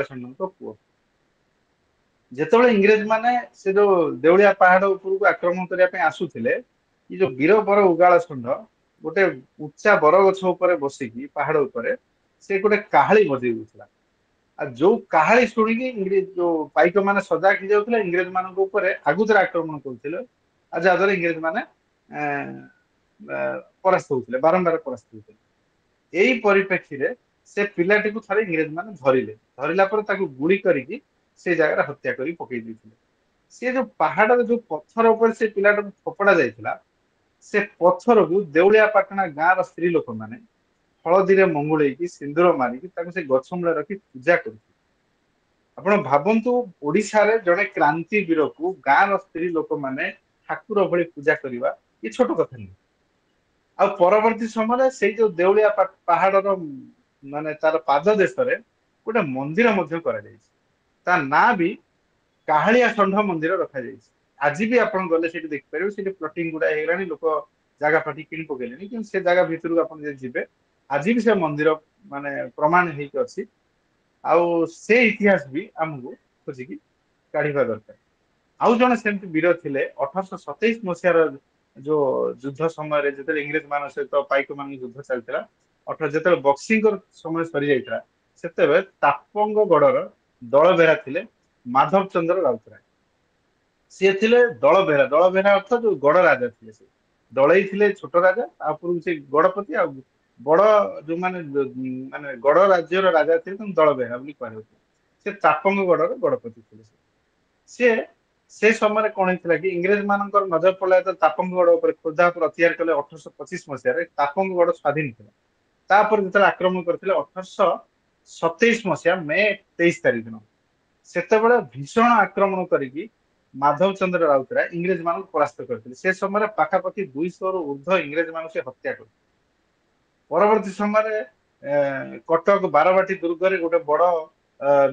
S3: ଷଣ୍ଢଙ୍କ ପୁଅ। ଯେତେବେଳେ ଇଂରେଜ ମାନେ ସେ ଯୋଉ ଦେଉଳିଆ ପାହାଡ ଉପରକୁ ଆକ୍ରମଣ କରିବା ପାଇଁ ଆସୁଥିଲେ, ଏ ଯୋଉ ବୀରବର ଉଗାଳ ଷଣ୍ଢ ଗୋଟେ ଉଚ୍ଚା ବରଗଛ ଉପରେ ବସିକି ପାହାଡ ଉପରେ ସେ ଗୋଟେ କାହାଳୀ ବଜେଇ ଦଉଥିଲା। ଆଉ ଯୋଉ କାହାଳୀ ଶୁଣିକି ଇଂରେଜ ଯୋଉ ପାଇକ ମାନେ ସଜାଗ ହେଇଯାଉଥିଲେ, ଇଂରେଜ ମାନଙ୍କ ଉପରେ ଆଗୁତରେ ଆକ୍ରମଣ କରୁଥିଲେ, ଆଉ ଯାହାଦ୍ୱାରା ଇଂରେଜ ମାନେ ପରାସ୍ତ ହଉଥିଲେ, ବାରମ୍ବାର ପରାସ୍ତ ହଉଥିଲେ। ଏଇ ପରିପ୍ରେକ୍ଷୀରେ ସେ ପିଲାଟିକୁ ଥରେ ଇଂରେଜ ମାନେ ଧରିଲା ପରେ ତାକୁ ଗୁଳି କରିକି ସେ ଜାଗାରେ ହତ୍ୟା କରି ପକେଇ ଦେଇଥିଲେ। ସେ ଯୋଉ ପାହାଡର ଯୋଉ ପଥର ଉପରେ ସେ ପିଲାଟାକୁ ଫୋପଡା ଯାଇଥିଲା, ସେ ପଥରକୁ ଦେଉଳିଆ ପାଟଣା ଗାଁର ସ୍ତ୍ରୀ ଲୋକମାନେ ହଳଦୀରେ ମଙ୍ଗୁଳେଇକି ସିନ୍ଦୁର ମାରିକି ତାକୁ ସେ ଗଛ ମୂଳେ ରଖି ପୂଜା କରୁଥିଲେ। ଆପଣ ଭାବନ୍ତୁ, ଓଡିଶାରେ ଜଣେ କ୍ରାନ୍ତି ବୀରକୁ ଗାଁର ସ୍ତ୍ରୀ ଲୋକମାନେ ଠାକୁର ଭଳି ପୂଜା କରିବା ଏ ଛୋଟ କଥା ନୁହେଁ। ଆଉ ପରବର୍ତ୍ତୀ ସମୟରେ ସେଇ ଯୋଉ ଦେଉଳିଆ ପାହାଡର ମାନେ ତାର ପାଦ ଦେଶରେ ଗୋଟେ ମନ୍ଦିର ମଧ୍ୟ କରାଯାଇଛି। ତା ନାଁ ବି କାହାଳିଆ ଷଣ୍ଢ ମନ୍ଦିର ରଖାଯାଇଛି। ଆଜି ବି ଆପଣ ଗଲେ ସେଠି ଦେଖିପାରିବେ, ସେଠି ପ୍ଲଟିଂ ଗୁଡା ହେଇଗଲାଣି, ଲୋକ ଜାଗା ପାଟି କିଣି ପକେଇଲେଣି, କିନ୍ତୁ ସେ ଜାଗା ଭିତରକୁ ଆପଣ ଯଦି ଯିବେ, ଆଜି ବି ସେ ମନ୍ଦିର ମାନେ ପ୍ରମାଣ ହେଇକି ଅଛି। ଆଉ ସେ ଇତିହାସ ବି ଆମକୁ ଖୋଜିକି କାଢିବା ଦରକାର। ଆଉ ଜଣେ ସେମିତି ବୀର ଥିଲେ 1827 ମସିହାର जो युद्ध समय जिते इंग्रेज मान सहित पाइक मान युद्ध चलता अर्थात जिते बक्सिंग समय सरी जाता से तापंगगढ़ दल बेहरा थे माधव चंद्र राउतराय सी थे दल बेहरा अर्थ जो गड़ राजा थे से दलई थे छोट राजा से गड़पति आ बड़ जो माने माने गड़ राज्यर राजा थे दल बेहरा कह से तापंगगढ़ गड़पति थे सी से समय कौन होता कि इंग्रेज मान नजर पड़ा तो तापंगगढ़ खोर्धा पर अत्याचार कले 1825 मसीह तापंगगढ़ स्वाधीन था तापर जो आक्रमण करते 1827 मसीहा मे 23 तारीख दिन से भीषण आक्रमण करी माधव चंद्र राउतराय इंग्रेज मान परास्त करते से समय पाखापाखि 200 रु ऊर्ध्व इंग्रेज मान से हत्या कर परवर्ती समय कटक बारवाटी दुर्ग गोटे बड़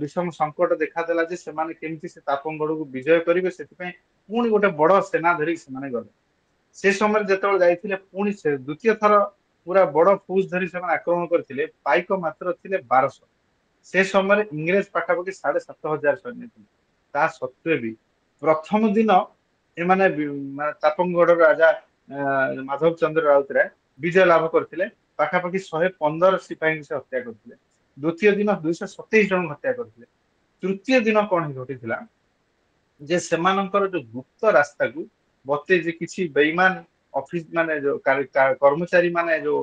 S3: विषम संकट देखादेला जे सेमाने केमिति से तापंगढ़ को विजय करेंगे से पुणी गोटे बड़ सेना धरिक से गले से समय जो जाइए पुणी से द्वितीय थर पूरा बड़ फौज धरी से आक्रमण करते पाइक मात्र थे 1200 से समय इंग्रेज पाखापाखि 7500 सैन्य थे ता सत्वे भी प्रथम दिन एमाने तापंगढ़ राजा माधव चंद्र राउतराय विजय लाभ करते पाखापाखि 115 सिपाही से हत्या करते द्वितीय दिन 227 जन हत्या करते तृतीय दिन कौन घटी जे सेमानंकर जो गुप्त रास्ता को बते जे किसी बेईमान ऑफिस माने जो कर्मचारी माने जो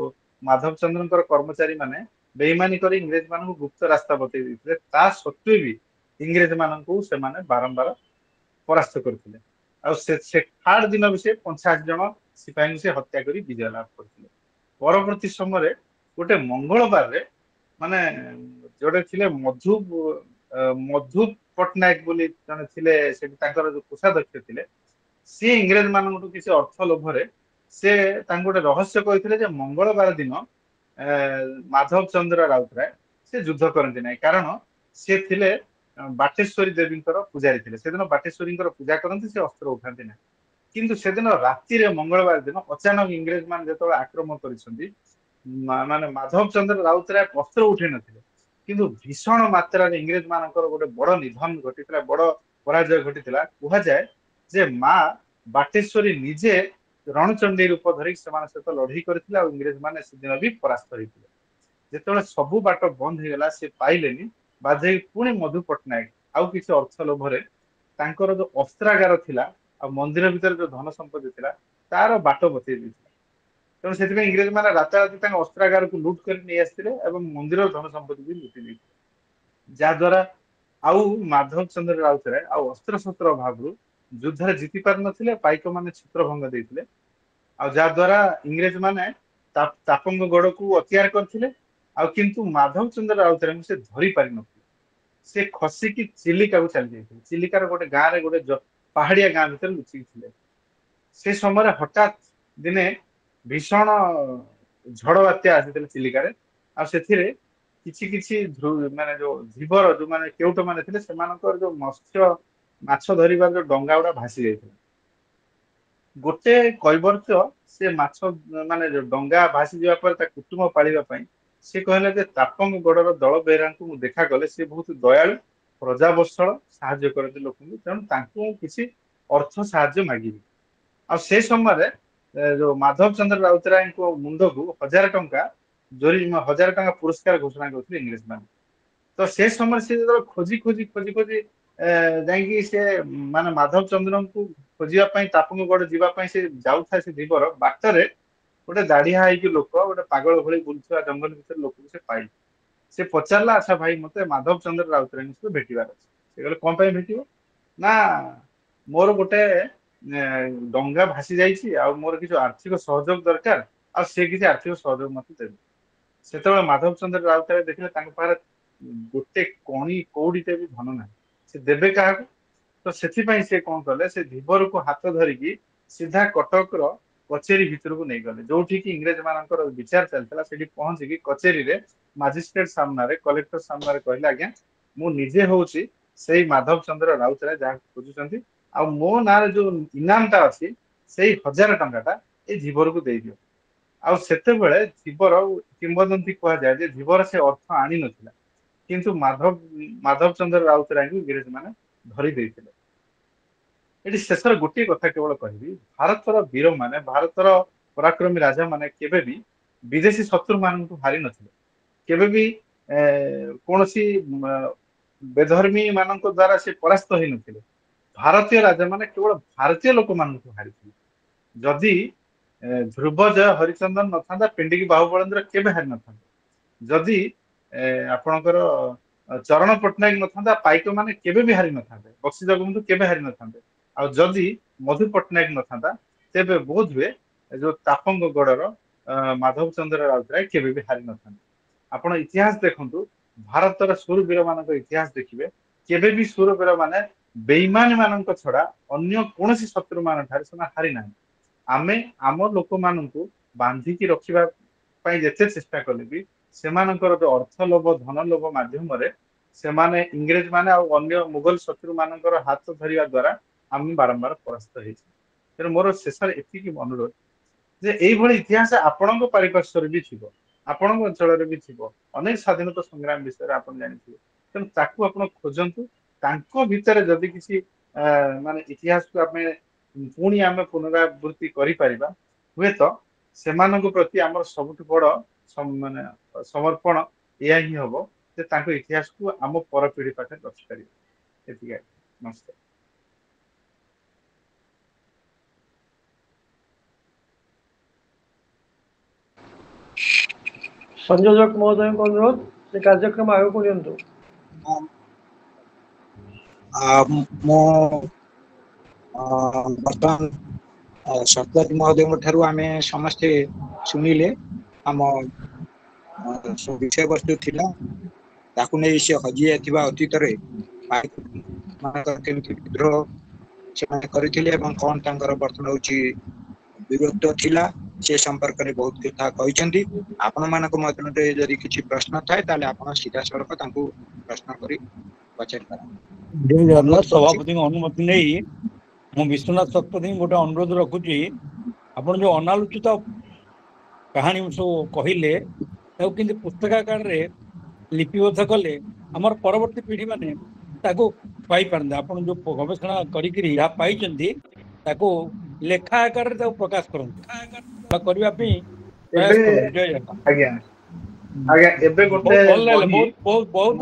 S3: माधव चंद्र कर्मचारी माने बेईमानी कर इंग्रेज मान गुप्त रास्ता बते देते ता सत्वे भी इंग्रेज मान से बारंबार परास्त करते थर्ड दिन भी से 50 जन सिपाही से हत्या कर विजय लाभ करते परवर्ती समय गोटे मंगलबार माने जोड़े थे मधु मधु पट्टनायक बोली जने थिले से जो कोषाध्यक्ष थे सी इंग्रेज मान किसी अर्थ लोभरे से गोटे रहस्य कहते मंगलबार दिन माधव चंद्र राउतराय से युद्ध करते ना कारण सी थे बाटेश्वरी देवी पूजारी थे से दिन बाटेश्वरी पूजा करते से अस्त्र उठाते ना किंतु से दिन राति मंगलबार दिन अचानक इंग्रेज मान जो आक्रमण कर माने माधव चंद्र राउतराय अस्त्र उठे नथिले किंतु भीषण मात्रा इंग्रेज मान गोटे बड़ निधन घटी बड़ पराजय घटी कह जाए जे माँ बाटेश्वरी निजे रणचंडी रूप धरिक सहित लड़ई करथिले आ इंग्रेज माने से दिन भी परास्त होइथिले जेतेबेले सबु बाट बंद होगला से पाइलेनी बाधे पुणी मधु पट्टनायक आउ किसी अर्थ लोभरे तांकर जो अस्त्रागार थिला आ मंदिर भीतर जो धन संपत्ति थिला तार बाट बतई देथिला तेणु से इंग्रेज मैंने राताराति अस्त्रागार को लुट कर नहीं आसते मंदिर धन संपत्ति भी लुटि देते जहाद्वारा आउ माधव चंद्र राउतराय आउ अस्त्र शस्त्र अभाव युद्ध जीति पार नथिले पाइक माने छत्रभंग देथिले आ जहाद्वारा इंग्रेज माने तापंगगढ़ को अत्याचार करथिले आ किंतु माधव चंद्र राउतराय से धरी पारि नथिले से खसिकी चिलिका को चली जाइथिले चिलिकार गोटे गाँ रे गोटे पहाड़िया गाँ भीतर लुचि थिले से समय हठात दिने भीषण झड़ बात्या आसी चिलिकार किछि किछि माने जो धीवर जो माने केउट माने थिले सेमानकर जो मत्स्य माछ धरिबार जो डंगा गुड़ा भासी जाइथिले गोटे कैवर्ष से माछ माने जो डंगा भासी जावा पर ता कुटुंब पालिबा पई से कहले जे तापंगगढ़र दल बेहरा को मु देखा गले से बहुत दयालु प्रजावत्सल साहाय्य करते लोक तेणु तांको किछि अर्थ साहाय्य मागिबी आ से समय जो माधव चंद्र राउतराय को मुंड को 1000 टंका जोरी 1000 टंका पुरस्कार घोषणा करते इंग्रेज मान तो से समय से जो खोजी खोजी खोजी खोजी जाइए से माने माधव चंद्र को खोजा तापंगगढ़ जीवाई से जाऊा से जीवर बाटर गोटे दाढ़िया लोक गोटे पागल भली बुलुवा जंगल भीतर लोक से पाई से पचारा अच्छा भाई मत माधव चंद्र राउतराय सहित भेटार अच्छे कौन भेट ना मोर गोटे डंगा भासी जाइए आ मोर किसी आर्थिक सहयोग दरकार आ से किसी आर्थिक सहयोग मत देवे से माधव चंद्र राउतराय देखले पाखे गोटे कणी कौड़ीटे भी धन ना से देवे क्या तो से कौन कले से धीवर को हाथ धरिकी सीधा कटक कचेरी भितर को नहीं गले जो इंग्रेज मान विचार चलता से पहुंचिकी कचेरी रे मजिस्ट्रेट सामने कलेक्टर सामने कहले आज्ञा मु निजे होची से माधव चंद्र राउतराय जहाँ खोजुंट आ मो ना जो इनामटा अच्छी से 1000 टंकाटा ये धीवर को दे दियो आ सेतेबेले धीवर किंवदंती कह जाए जे धीवर से अर्थ आनी नथिला किंतु माधव चंद्र राउतराय को इंग्रेज माने धरी देथिले ଏଠି ଶେଷରେ ଗୋଟିଏ କଥା କେବଳ କହିବି, ଭାରତର ବୀର ମାନେ, ଭାରତର ପରାକ୍ରମୀ ରାଜା ମାନେ କେବେ ବି ବିଦେଶୀ ଶତ୍ରୁ ମାନଙ୍କୁ ହାରି ନଥିଲେ, କେବେ ବି କୌଣସି ବେଧର୍ମୀ ମାନଙ୍କ ଦ୍ଵାରା ସେ ପରାସ୍ତ ହେଇନଥିଲେ। ଭାରତୀୟ ରାଜା ମାନେ କେବଳ ଭାରତୀୟ ଲୋକମାନଙ୍କୁ ହାରିଥିଲେ। ଯଦି ଧ୍ରୁବ ଜୟ ହରିଚନ୍ଦନ ନଥାନ୍ତା, ପିଣ୍ଡିକି ବାହୁବଳେନ୍ଦ୍ର କେବେ ହାରି ନଥାନ୍ତେ। ଯଦି ଆପଣଙ୍କର ଚରଣ ପଟ୍ଟନାୟକ ନଥାନ୍ତା, ପାଇକ ମାନେ କେବେ ବି ହାରି ନଥାନ୍ତେ, ବକ୍ସି ଜଗବନ୍ଧୁ କେବେ ହାରି ନଥାନ୍ତେ। ଆଉ ଯଦି ମଧୁ ପଟ୍ଟନାୟକ ନଥାନ୍ତା, ତେବେ ବୋଧ ହୁଏ ଯୋଉ ତାପଙ୍ଗ ଗଡର ମାଧବ ଚନ୍ଦ୍ର ରାଉତରାୟ କେବେ ବି ହାରି ନଥାନ୍ତେ। ଆପଣ ଇତିହାସ ଦେଖନ୍ତୁ, ଭାରତର ଶୂରବୀର ମାନଙ୍କ ଇତିହାସ ଦେଖିବେ, କେବେ ବି ଶୂରବୀର ମାନେ ବେଇମାନ ମାନଙ୍କ ଛଡା ଅନ୍ୟ କୌଣସି ଶତ୍ରୁ ମାନ ଠାରେ ସେମାନେ ହାରି ନାହାନ୍ତି। ଆମେ ଆମ ଲୋକମାନଙ୍କୁ ବାନ୍ଧିକି ରଖିବା ପାଇଁ ଯେତେ ଚେଷ୍ଟା କଲେ ବି ସେମାନଙ୍କର ଯୋଉ ଅର୍ଥ ଲୋଭ ଧନ ଲୋଭ ମାଧ୍ୟମରେ ସେମାନେ ଇଂରେଜ ମାନେ ଆଉ ଅନ୍ୟ ମୁଘଲ ଶତ୍ରୁ ମାନଙ୍କର ହାତ ଧରିବା ଦ୍ଵାରା ଆମେ ବାରମ୍ବାର ପରାସ୍ତ ହେଇଛୁ। ତେଣୁ ମୋର ଶେଷରେ ଏତିକି ଅନୁରୋଧ ଯେ ଏଇଭଳି ଇତିହାସ ଆପଣଙ୍କ ପାରିପାର୍ଶ୍ୱରେ ବି ଥିବ, ଆପଣଙ୍କ ଅଞ୍ଚଳରେ ବି ଥିବ, ଅନେକ ସ୍ୱାଧୀନତା ସଂଗ୍ରାମ ବିଷୟରେ ଆପଣ ଜାଣିଥିବେ। ତେଣୁ ତାକୁ ଆପଣ ଖୋଜନ୍ତୁ, ତାଙ୍କ ଭିତରେ ଯଦି କିଛି ମାନେ ଇତିହାସକୁ ପୁଣି ଆମେ ପୁନରାବୃତ୍ତି କରିପାରିବା, ହୁଏତ ସେମାନଙ୍କ ପ୍ରତି ଆମର ସବୁଠୁ ବଡ ମାନେ ସମର୍ପଣ ଏହା ହିଁ ହବ ଯେ ତାଙ୍କ ଇତିହାସକୁ ଆମ ପରପିଢି ପାଖରେ ରଖିପାରିବା। ଏତିକି। ନମସ୍କାର।
S7: ସଂଯୋଜକ ମହୋଦୟଙ୍କ ଅନୁରୋଧ, ସେ କାର୍ଯ୍ୟକ୍ରମ ଆଗକୁ ନିଅନ୍ତୁ।
S1: ମୁଁ ବର୍ତ୍ତମାନ ଶତପଥ ମହୋଦୟଙ୍କ ଠାରୁ ଆମେ ସମସ୍ତେ ଶୁଣିଲେ ଆମ ବିଷୟବସ୍ତୁ ଥିଲା, ତାକୁ ନେଇ ସେ ହଜି ଯାଇଥିବା ଅତୀତରେ କେମିତି ବିଦ୍ରୋହ ସେମାନେ କରିଥିଲେ ଏବଂ କଣ ତାଙ୍କର ବର୍ତ୍ତମାନ ହଉଛି ବିରୋଧ ଥିଲା, ସେ ସମ୍ପର୍କରେ ବହୁତ କଥା କହିଛନ୍ତି। ଆପଣ ମାନଙ୍କ ମଧ୍ୟରେ ଯଦି କିଛି ପ୍ରଶ୍ନ ଥାଏ ତାହେଲେ ଆପଣ ସିଧାସଳଖ ତାଙ୍କୁ ପ୍ରଶ୍ନ କରି ପଚାରି ପାରନ୍ତି।
S8: ଜୟ ଜଗନ୍ନାଥ। ସଭାପତିଙ୍କ ଅନୁମତି ନେଇ ମୁଁ ବିଶ୍ୱନାଥ ଶତପଥୀଙ୍କୁ ଗୋଟେ ଅନୁରୋଧ ରଖୁଛି, ଆପଣ ଯୋଉ ଅନାଲୋଚିତ କାହାଣୀ ସବୁ କହିଲେ ତାକୁ କିନ୍ତୁ ପୁସ୍ତକାକାରରେ ଲିପିବଦ୍ଧ କଲେ ଆମର ପରବର୍ତ୍ତୀ ପିଢି ମାନେ ତାକୁ ପାଇପାରନ୍ତେ। ଆପଣ ଯୋଉ ଗବେଷଣା କରିକିରି ଯାହା ପାଇଛନ୍ତି ତାକୁ ଲେଖା ଆକାରରେ ତାକୁ ପ୍ରକାଶ କରନ୍ତୁ ବା କରିବା ପାଇଁ ପ୍ରୟାସ
S3: ଏବେ
S8: କରନ୍ତୁ। ଜୟ ଜଗନ୍ନାଥ।
S3: ଆଜ୍ଞା ଆଜ୍ଞା ଏବେ ଗୋଟେ
S8: ବହୁତ ଭଲ ଲାଗିଲା,
S3: ବହି
S8: ବହୁତ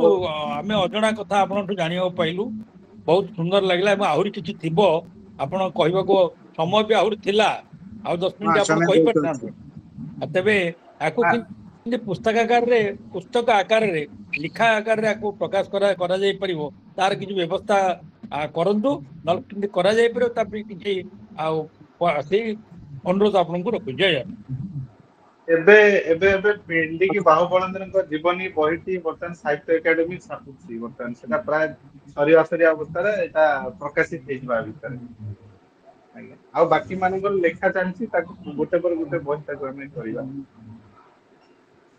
S8: ଆମେ ଅଜଣା କଥା ଆପଣଠୁ ଜାଣିବାକୁ ପାଇଲୁ, ବହୁତ ସୁନ୍ଦର ଲାଗିଲା। ଏବଂ ଆହୁରି କିଛି ଥିବ ଆପଣ କହିବାକୁ, ସମୟ ବି ଆହୁରି ଥିଲା, ଆଉ 10 ମିନିଟ ଆପଣ
S1: ସମୟ ବହୁତ ଅଛି।
S8: କହିପାରିଥାନ୍ତେ। ତେବେ ୟାକୁ କିନ୍ତୁ ପୁସ୍ତକ ଆକାରରେ ଲିଖା ଆକାରରେ ୟାକୁ ପ୍ରକାଶ କରାଯାଇ ପାରିବ, ତାର କିଛି ବ୍ୟବସ୍ଥା କରନ୍ତୁ, ନହେଲେ କେମିତି କରାଯାଇପାରିବ ତା ପାଇଁ କିଛି ଆଉ ସେଇ ଅନୁରୋଧ ଆପଣଙ୍କୁ ରଖୁଛି। ଜୟ ଜଗନ୍ନାଥ।
S3: ଏବେ ଏବେ ଏବେ ପିଣ୍ଡିକି ବାହୁବଳେନ୍ଦ୍ରଙ୍କ ଜୀବନୀ ବହିଟି ବର୍ତ୍ତମାନ ସାହିତ୍ୟ ଏକାଡେମୀ ଛାପୁଛି। ବର୍ତ୍ତମାନ ସେଟା ପ୍ରାୟ ସରିବା ଅବସ୍ଥାରେ ଏଟା ପ୍ରକାଶିତ ହେଇଯିବା ଭିତରେ। ଆଜ୍ଞା, ଆଉ ବାକି ମାନଙ୍କର ଲେଖା ଚାଲିଛି, ତାକୁ ଗୋଟେ ପରେ ଗୋଟେ ବହି ତାକୁ ଆମେ କରିବା।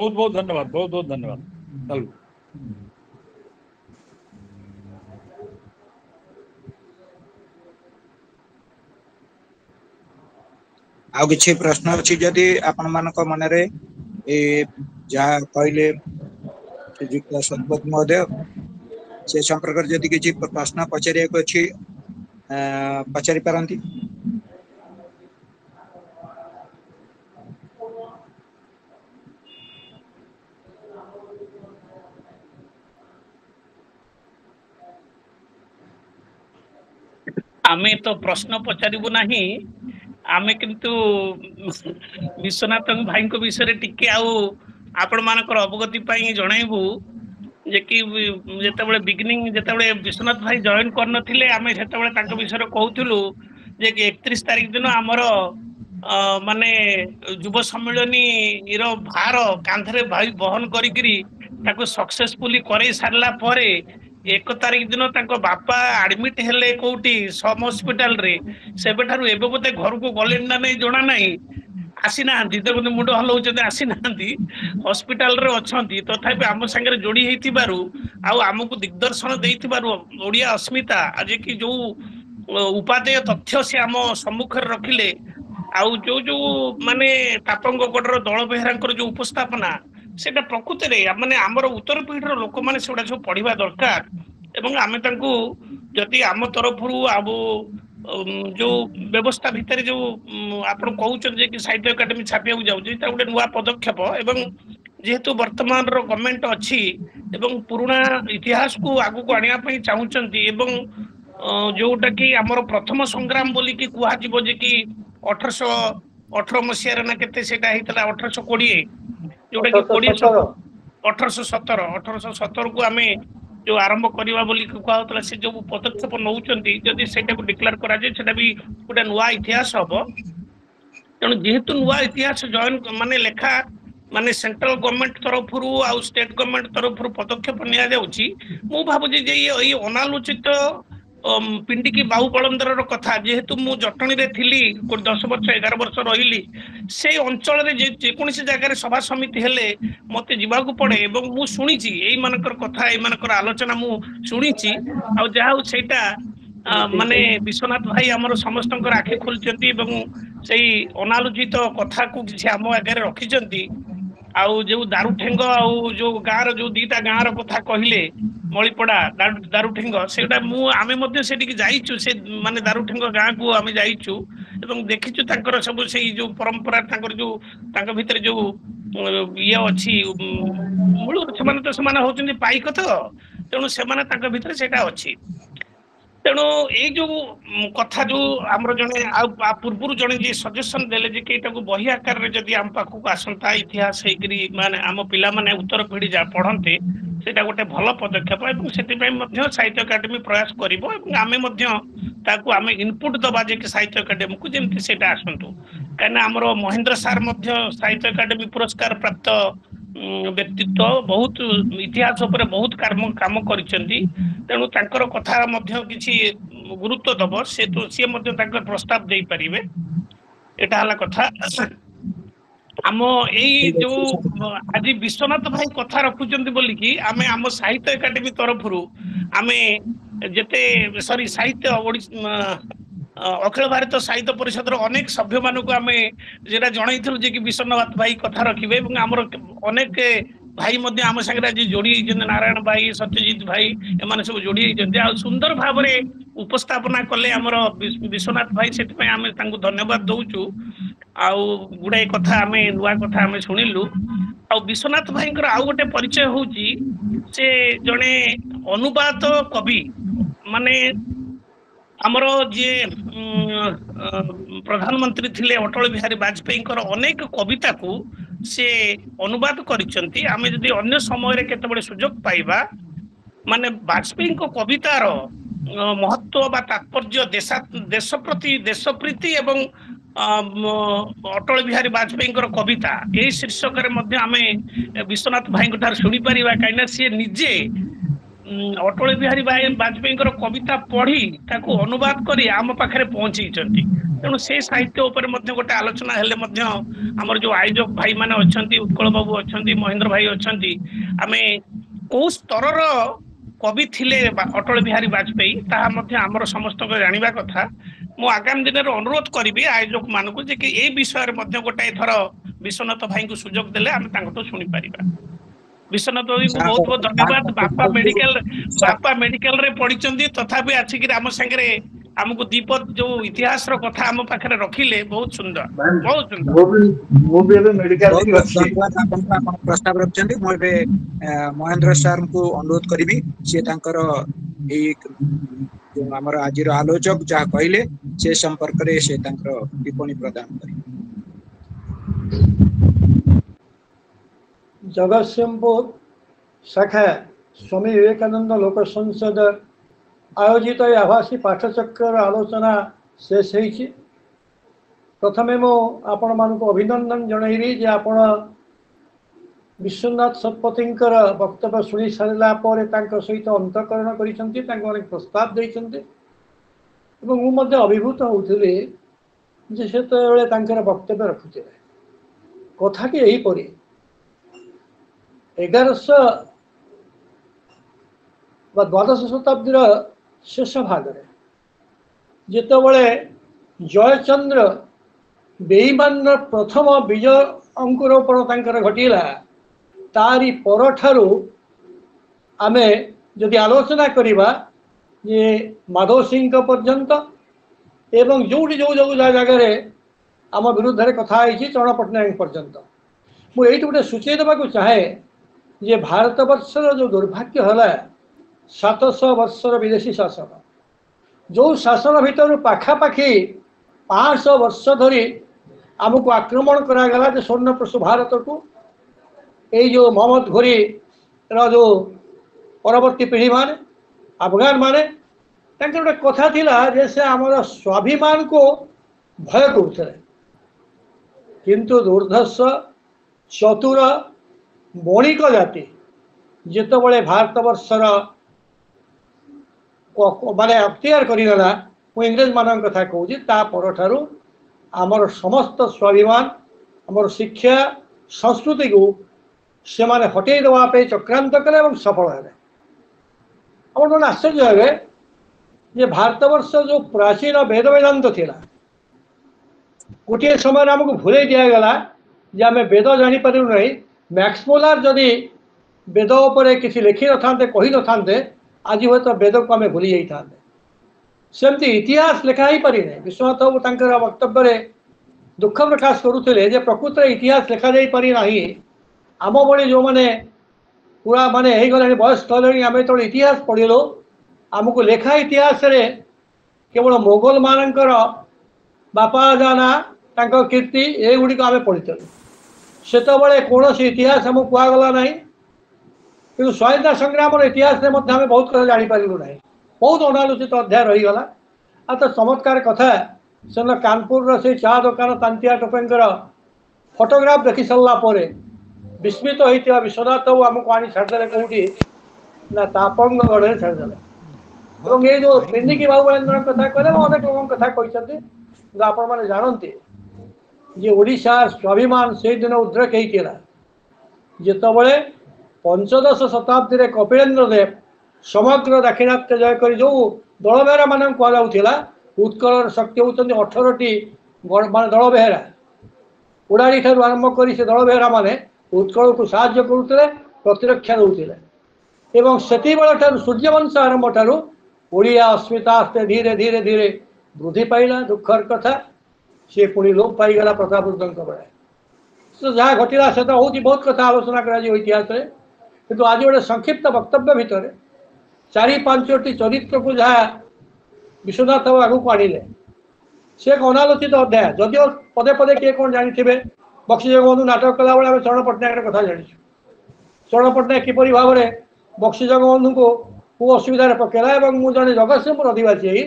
S8: ବହୁତ ବହୁତ ଧନ୍ୟବାଦ, ବହୁତ ବହୁତ ଧନ୍ୟବାଦ। ଚାଲୁ।
S1: ଆଉ କିଛି ପ୍ରଶ୍ନ ଅଛି ଯଦି ଆପଣ ମାନଙ୍କ ମନରେ, ଯାହା କହିଲେ ଶ୍ରୀଯୁକ୍ତ ଶତପଥ ମହୋଦୟ, ସେ ସମ୍ପର୍କରେ ଯଦି କିଛି ପ୍ରଶ୍ନ ପଚାରିବାକୁ ଅଛି ପଚାରି ପାରନ୍ତି।
S4: ଆମେ ତ ପ୍ରଶ୍ନ ପଚାରିବୁ ନାହିଁ, ଆମେ କିନ୍ତୁ ବିଶ୍ୱନାଥ ଭାଇଙ୍କ ବିଷୟରେ ଟିକେ ଆଉ ଆପଣ ମାନଙ୍କର ଅବଗତି ପାଇଁ ଜଣାଇବୁ ଯେ କି ଯେତେବେଳେ ଯେତେବେଳେ ବିଶ୍ୱନାଥ ଭାଇ ଜଏନ କରିନଥିଲେ, ଆମେ ସେତେବେଳେ ତାଙ୍କ ବିଷୟରେ କହୁଥିଲୁ ଯେ 31 ତାରିଖ ଦିନ ଆମର ମାନେ ଯୁବ ସମ୍ମିଳନୀ ର ଭାର କାନ୍ଧରେ ବହନ କରିକିରି ତାକୁ ସକ୍ସେସଫୁଲି କରେଇ ସାରିଲା ପରେ 1 ତାରିଖ ଦିନ ତାଙ୍କ ବାପା ଆଡମିଟ ହେଲେ କୋଉଠି ସମ ହସ୍ପିଟାଲରେ, ସେବେଠାରୁ ଏବେ ବୋଧେ ଘରକୁ ଗଲେଣି ନା ନାଇଁ ଜଣା ନାହିଁ, ଆସିନାହାନ୍ତି। ଦେଖନ୍ତୁ ମୁଣ୍ଡ ହଲଉଛନ୍ତି, ଆସିନାହାନ୍ତି, ହସ୍ପିଟାଲରେ ଅଛନ୍ତି। ତଥାପି ଆମ ସାଙ୍ଗରେ ଯୋଡି ହେଇଥିବାରୁ ଆଉ ଆମକୁ ଦିଗଦର୍ଶନ ଦେଇଥିବାରୁ ଓଡିଆ ଅସ୍ମିତା ଆଜି କି ଯୋଉ ଉପାଦେୟ ତଥ୍ୟ ସେ ଆମ ସମ୍ମୁଖରେ ରଖିଲେ, ଆଉ ଯୋଉ ମାନେ ତାପଙ୍ଗ ଗଡର ଦଳ ବେହେରାଙ୍କର ଯୋଉ ଉପସ୍ଥାପନା, ସେଇଟା ପ୍ରକୃତରେ ମାନେ ଆମର ଉତ୍ତର ପିଢିର ଲୋକମାନେ ସେଗୁଡା ସବୁ ପଢିବା ଦରକାର। ଏବଂ ଆମେ ତାଙ୍କୁ ଯଦି ଆମ ତରଫରୁ जो व्यवस्था भितर जो आप कहते कि साहित्य एकाडेमी छापिया जाऊँगी गोटे नुआ पदक्षेप एवं जेहेतु वर्तमान गवर्नमेंट अच्छी एवं पुराना इतिहास को आगू को आने चाहूँगी जोटा कि आमर प्रथम संग्राम बोली कि कहजिव जे कि 1818 मसीह ना केते सेटा हेतला 1820 जोटा कि 1817 को आम जो आरंभ करवा बोली कहला से जो पदक्षेप नौचंती जदि सेटा को डिक्लेयर करा जाए सेटा भी गोटे नुआ इतिहास हबो तेणु जेहेतु नुआ इतिहास जॉइन माने लेखा माने सेंट्रल गवर्नमेंट तरफ आउ स्टेट गवर्नमेंट तरफ पदक्षेप निया जाउची मु भाबुची जे ये अनालोचित पिंडिकी बाहु बलंदर कथा जेहेतु मु जटणी रे थिली 10 वर्ष 11 वर्ष रहिली से अंचल रे जेकोसी जगह सभा समिति हेले मते जीवाकू पड़े एवं मु सुनिची एई मानकर कथा एई मानकर आलोचना मु सुनिची आ जहा सेटा माने विश्वनाथ भाई हमर समस्तंकर आखि खोलचंती एवं सेई अनालोचित कथा को किछि हम आगे रखिचंती आउ जो दारुठेंग आउ जो गाँव जो दीटा गाँव कथा कहले मणिपड़ा दारुठेंग से आमे मध्य से जाइचु से माने दारुठेंग गाँ को आमे जाइचु एवं देखिचु तांकर सब से जो परंपरा तांकर जो तांकर भितर जो ये अछि मूल से तो से होचंदी पाइक तो तेणु से भितर सेटा अछि तेणु ये जो कथा जो आमर जने पूर्व जने जी सजेशन देले जे कि बही आकार रे जदि आम पाखक आसंता इतिहास हेकरी माने आम पिला माने उत्तर पीढ़ी जा पढ़न्ते सेटा गोटे भल पदक्षेप एवं सेति पय मध्य साहित्य एकाडेमी प्रयास करिवो एवं आमे मध्य ताकू आमे इनपुट दबा जे कि साहित्य एकाडेमी को जेमति सेटा आसंतु काना हमरो महेंद्र सार मध्य साहित्य एकाडेमी पुरस्कार प्राप्त व्यक्तित्व बहुत इतिहास पर बहुत काम करिसेंती तेणु तांकर कथा मध्य किछि गुरुत्व दब से तो सी मध्य तांकर प्रस्ताव दे परिबे एटा हला कथा आम एई जो आज विश्वनाथ भाई कथा रखुचंती बोली कि आमे आम साहित्य एकाडेमी तरफ आमे जेते सॉरी साहित्य अखिल भारत साहित्य परिषद अनेक सभ्य मानक आमे जेरा जणाइथलु जे कि विश्वनाथ भाई कथा रखिबे एवं हमर अनेक भाई मध्य आम संगे आज जोड़ी नारायण भाई सत्यजित भाई एमाने सब जोड़ी आ सुंदर भाव में उपस्थापना कले हमर विश्वनाथ भाई से आम धन्यवाद दौचु आउ गुड़ाई कथा आम नुआ कथा आम शुणिलु आ विश्वनाथ भाई आउ गोटे परिचय होउची से जड़े अनुवाद कवि माने आमर जे प्रधानमंत्री थिले अटल बिहारी वाजपेयी अनेक कविता को से अनुवाद करिसेंती आमे जदि अन्य समय रे केते बडे सुयोग पाइबा माने वाजपेयी को कवितार महत्व बा तात्पर्य देश प्रति देश प्रीति एवं अटल बिहारी वाजपेयी कविता यही शीर्षक रे मध्य आमे विश्वनाथ भाई ठार शुणी परिबा काइना से निजे अटल बिहारी वाजपेयी कविता पढ़ी ताको अनुवाद करी आम पाखरे पहुंची तेणु से साहित्य उपर मध्य गोटे आलोचना हेले मध्य हमर जो आयोजक भाई माने अछंती उत्कल बाबू अछंती महेंद्र भाई अछंती आमे को स्तर कवि थिले अटल बिहारी वाजपेयी ताहा मध्य हमर समस्त को जानिबा कथा मो आगामी दिन रे अनुरोध करिबी आयोजक मानको जे कि ए विषय रे मध्य गोटे थर विश्वनाथ भाई को सुयोग देले आमे तांको सुनी परिबा विश्वनाथ भाई को बहुत बहुत धन्यवाद बापा मेडिकल रे पढ़ी तथापि आछिक आम संगे हमको दीपक जो इतिहास रो कथा हम पाखरे रखिले बहुत सुंदर बहुत सुंदर
S1: वो भी मेडिकल की अछि प्रस्ताव रखछन्ती मो बे महेंद्र सर को अनुरोध करबी से तांकर एक जो हमर आजिर आलोचक जा कहले से संपर्क रे से तांकर टिप्पणी प्रदान करी
S7: जगतसिंहपुर शाखा स्वामी विवेकानंद लोक संसद आयोजित आभासी पाठचक्र आलोचना शेष होइछि प्रथमे मो आपण मानक अभिनंदन जनइबी जे आपण विश्वनाथ सतपथींकर वक्तव्य शुणी सारा पर सहित अंतकरण करिसेंती अनेक प्रस्ताव देइसेंती एवं मु अभिभूत होउथिले जे सेतेबेले तांकर वक्तव्य रखुथिले कथाटी एहीपरि 1100 बा द्वादश शताब्दीर शेष भाग जितेबले जयचंद्र बेईमान प्रथम विजय अंकुरोपण घटीला तारी परठारु आमे जदि आलोचना करिबा जे माधव सिंह पर्यंत एवं जोटी जो जो जगह आम विरुद्ध कथाई चरण पट्टनायक पर्यंत मुझे गोटे सूचई देवाक चाहे जे भारत वर्षर जो दुर्भाग्य है 700 वर्षर विदेशी शासन जो शासन भितर पाखापाखि 500 वर्ष धरी आमको आक्रमण करागला जे स्वर्ण प्रसु भारत को ये जो मोहम्मद घोरी जो परवर्ती पीढ़ी मान अफगान माने गोटे कथा थिला जे से आमर स्वाभिमान को भय करते किंतु दुर्धर्ष चतुर बणिक जाति जितेबले भारत वर्षर माने अख्तियार करगला मु इंग्रेज मान कथा कहूँ आमर समस्त स्वाभिमान आमर शिक्षा संस्कृति को से माने हटई देवाई चक्रांत कले और सफल है मैंने आश्चर्य है जे भारत वर्ष जो प्राचीन वेद वेदांत थिला गोटे समय आमको भूल दिगला जे आम वेद जापर नहीं मैक्समोलार जदि वेद उपर किसी लिखि न था कही न था आज हे तो वेद को आम भूली जाता सेमती इतिहास लिखाई पारि विश्वनाथ बाबू वक्तव्य दुख प्रकाश करुले प्रकृत इतिहास लिखा जा पारि नहीं आम भली जो मैंने पूरा माने गले बयस गले आम जो इतिहास पढ़िलु आमको लेखा इतिहास रे केवल मोगल मानकर बापा जाना कीर्ति ये गुड़िक आम पढ़ी से कौन इतिहास आमको कहगला ना कि स्वाधीनता संग्राम इतिहास आम बहुत कथा जापारू ना बहुत अनालोचित अध्याय रहीगला आ तो चमत्कार कथा से कानपुर से चा दुकान तांतिया टोपेंकर फोटोग्राफ देखी सारापर विस्मित होता विश्वनाथ बाबू आमको आनी छाड़दे कौटी ना तापंगगढ़ छाड़दे ये जो पिंडिकी बाबू कथा कहले अनेक लोगों कथा कहते आपण मैंने जानते जे ओडिशा स्वाभिमान से दिन उद्रेक होता जितेबले पंचदश शताब्दी में कपिलेन्द्र देव समग्र दाक्षिणात्य जय कर जो दलबेहरा मान कहला उत्कल शक्ति होती 18टी मान दलबेहरा उड़ाड़ी ठार आरंभ कर दलबेहरा माने उत्कल को साहाय्य करुले प्रतिरक्षा दूसरे से सूर्यवंश आरंभ ठार ओडिया अस्मिता आस्ते धीरे धीरे धीरे वृद्धि पाइला दुखर कथा सी पुणी लोप पाईगला प्रताप रुद्र बेले तो जहाँ घटला से तो हूँ बहुत कथा आलोचना कर इतिहास किंतु आज गोटे संक्षिप्त वक्तव्य भितर 4-5टी चरित्र को जहाँ विश्वनाथ बाबू आगू आणिले से एक अनालोचित अध्याय जदिव पदे पदे किए कौन जानी बक्सी जगबंधु नाटक कला बेले चरण पट्टनायक कथा जानी चरण पट्टनायक किपरि भाव में बक्सी जगबंधु को असुविधा पकेला और मुझे जड़े जगतसिंहपुर अधिवासी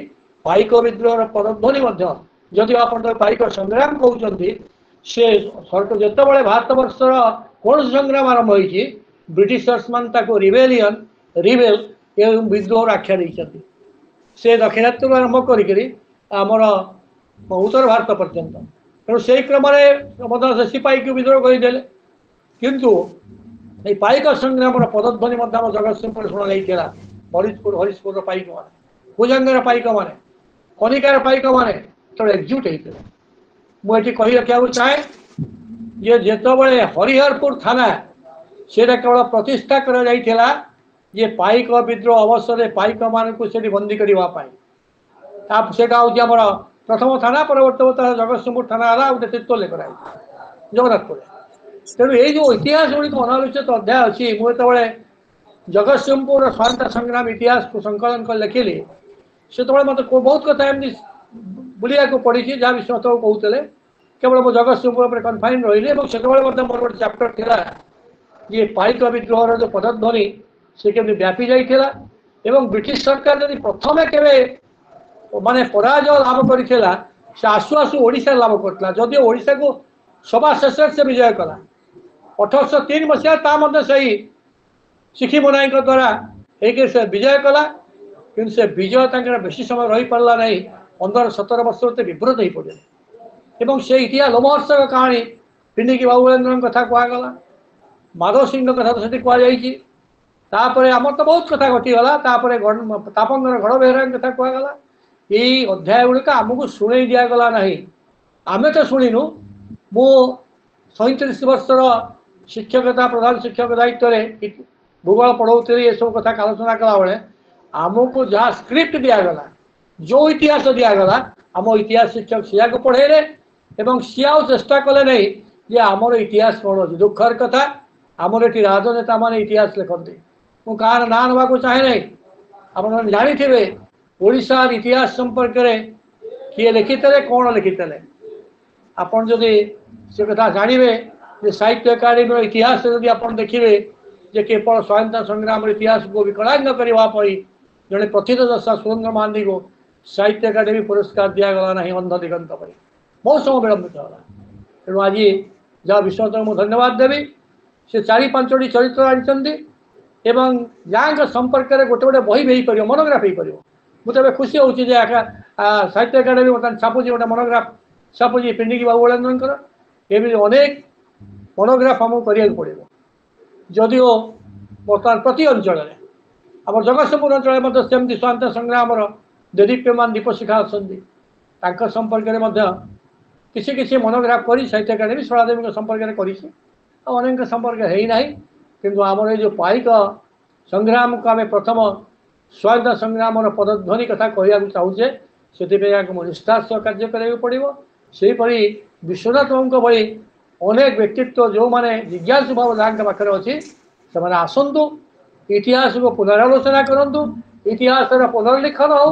S7: पाइक विद्रोह पदध्वनि जदि आप पाइक संग्राम कहते से जितेबाला भारत वर्षर कौन संग्राम आरंभ होती ब्रिटिशर्स मान रिबेलियन रिबेल एवं विद्रोह आख्या देते से दक्षिणात्य आरंभ करमर उत्तर भारत पर्यंत तेणु से क्रम से सिपाही को विद्रोह करदे किंतु ये पाइक संग्राम पदध्वनि जगतसिंहपुर शुणा हरिशपुर हरिशपुर पाइक मान भुजंगर पाइक मान कनिकार पाइक मान तो एकजुट होते मुझे कही रखा चाहे ये जितेबाला हरिहरपुर थाना से केवल प्रतिष्ठा करा ये पाइक विद्रोह अवसर पाइक मान को बंदी करने हूँ प्रथम थाना परवर्त जगतसिंहपुर थाना गोटे तीर्तोल कराई जगन्नाथपुर तेणु ये जो इतिहास गुड़िक अनालोचित अध्याय अच्छी मुझे जगतसिंहपुर स्वाधीनता संग्राम इतिहास को संकलन कर लिखिली से मत बहुत कथा एमती बुलिया को पढ़ी जहाँ विश्वनाथ कहते केवल मो जगतसिंहपुर कन्फाइन रही से मोर गोटे चैप्टर था ये पाइक विद्रोह जो पदध्वनि से केमती व्यापी जाइला एवं ब्रिटिश सरकार जब प्रथम के माने पराजय लाभ करथिला से आसु आसु ओडिशा लाभ करथिला जदि ओडिशा को सभा शेष से विजय कला 1803 मसीहा सही सिखी मनाई द्वारा एक से विजय कला कि से विजय बेसी समय रही पारा नहीं 15-17 वर्ष विव्रत हो पड़े एवं से इतिहास लोमहर्षक कहानी पिंडिकी बाबुलेन्द्र कथा कहगला माधव सिंह कथा तो से कहपर आम तो बहुत कथा घटीगला तापंगर गढ़ बेहरा कथा कहगला यही अध्याय गुड़िक आमको शुणई दिगला ना आम तो शुणुनु मु 37 वर्षर शिक्षकता प्रधान शिक्षक दायित्व भूगोल पढ़ाऊली ये सब कथा आलोचना कला बेले आमको जहाँ स्क्रिप्ट दिगला जो इतिहास दिगला आम इतिहास शिक्षक सिया को पढ़ेले एवं सिया चेष्टा कले नहीं जे आमर इतिहास कौन अच्छे दुखर कथा आमर ये राजनेता मान इतिहास लिखती मु कार ना ना चाहे नहीं आप जानी ओडिशार इतिहास संपर्क किए लिखिते कौन लिखिते आपन जदि से कथा जानवे जे साहित्य एकाडेमी इतिहास जदि आप देखिए जे केवल स्वाधीनता संग्राम इतिहास को विकलांग करने जड़े प्रथित दशा सुरेंद्र महांती को साहित्य एकाडेमी पुरस्कार दिगला ना अंध दिगंत पर बहुत समय विलंबित होगा तेणु आज जहाँ विश्व मुझे धन्यवाद देवी से 4-5टी चरित्र आनी जहाँ संपर्क में गोटे गोटे बही भी पार मनोग्राफ हो पार मुझे खुशी हूँ साहित्य एकाडेमी बर्तमान छापुची गोटे मनोग्राफ छापुची पिंडिकी बाबू बलेन्द्र एमती अनेक मनोग्राफ आमको करा पड़ो जदिओ बर्तमान प्रति अंचल आम जगतसिंहपुर अंचल सेमती स्वाधीनता संग्राम देदीप्यमान दीपशिखा अच्छा संपर्क में किसी मनोग्राफ कर साहित्य एकाडेमी शलादेवी संपर्क अनेक संपर्क है ना किंतु आमर ये जो पाइक संग्राम को आम प्रथम स्वाधीनता संग्राम पदध्वनि कथा कहवा चाहूचे से निष्ठार सह कार्य करा पड़ो सेपरी विश्वनाथ बाबू भली अनेक व्यक्तित्व जो मैंने जिज्ञासु भाव जहाँ पाखे अच्छी से आसतु इतिहास को पुनरालोचना करूँ इतिहास पुनर्लिखन हो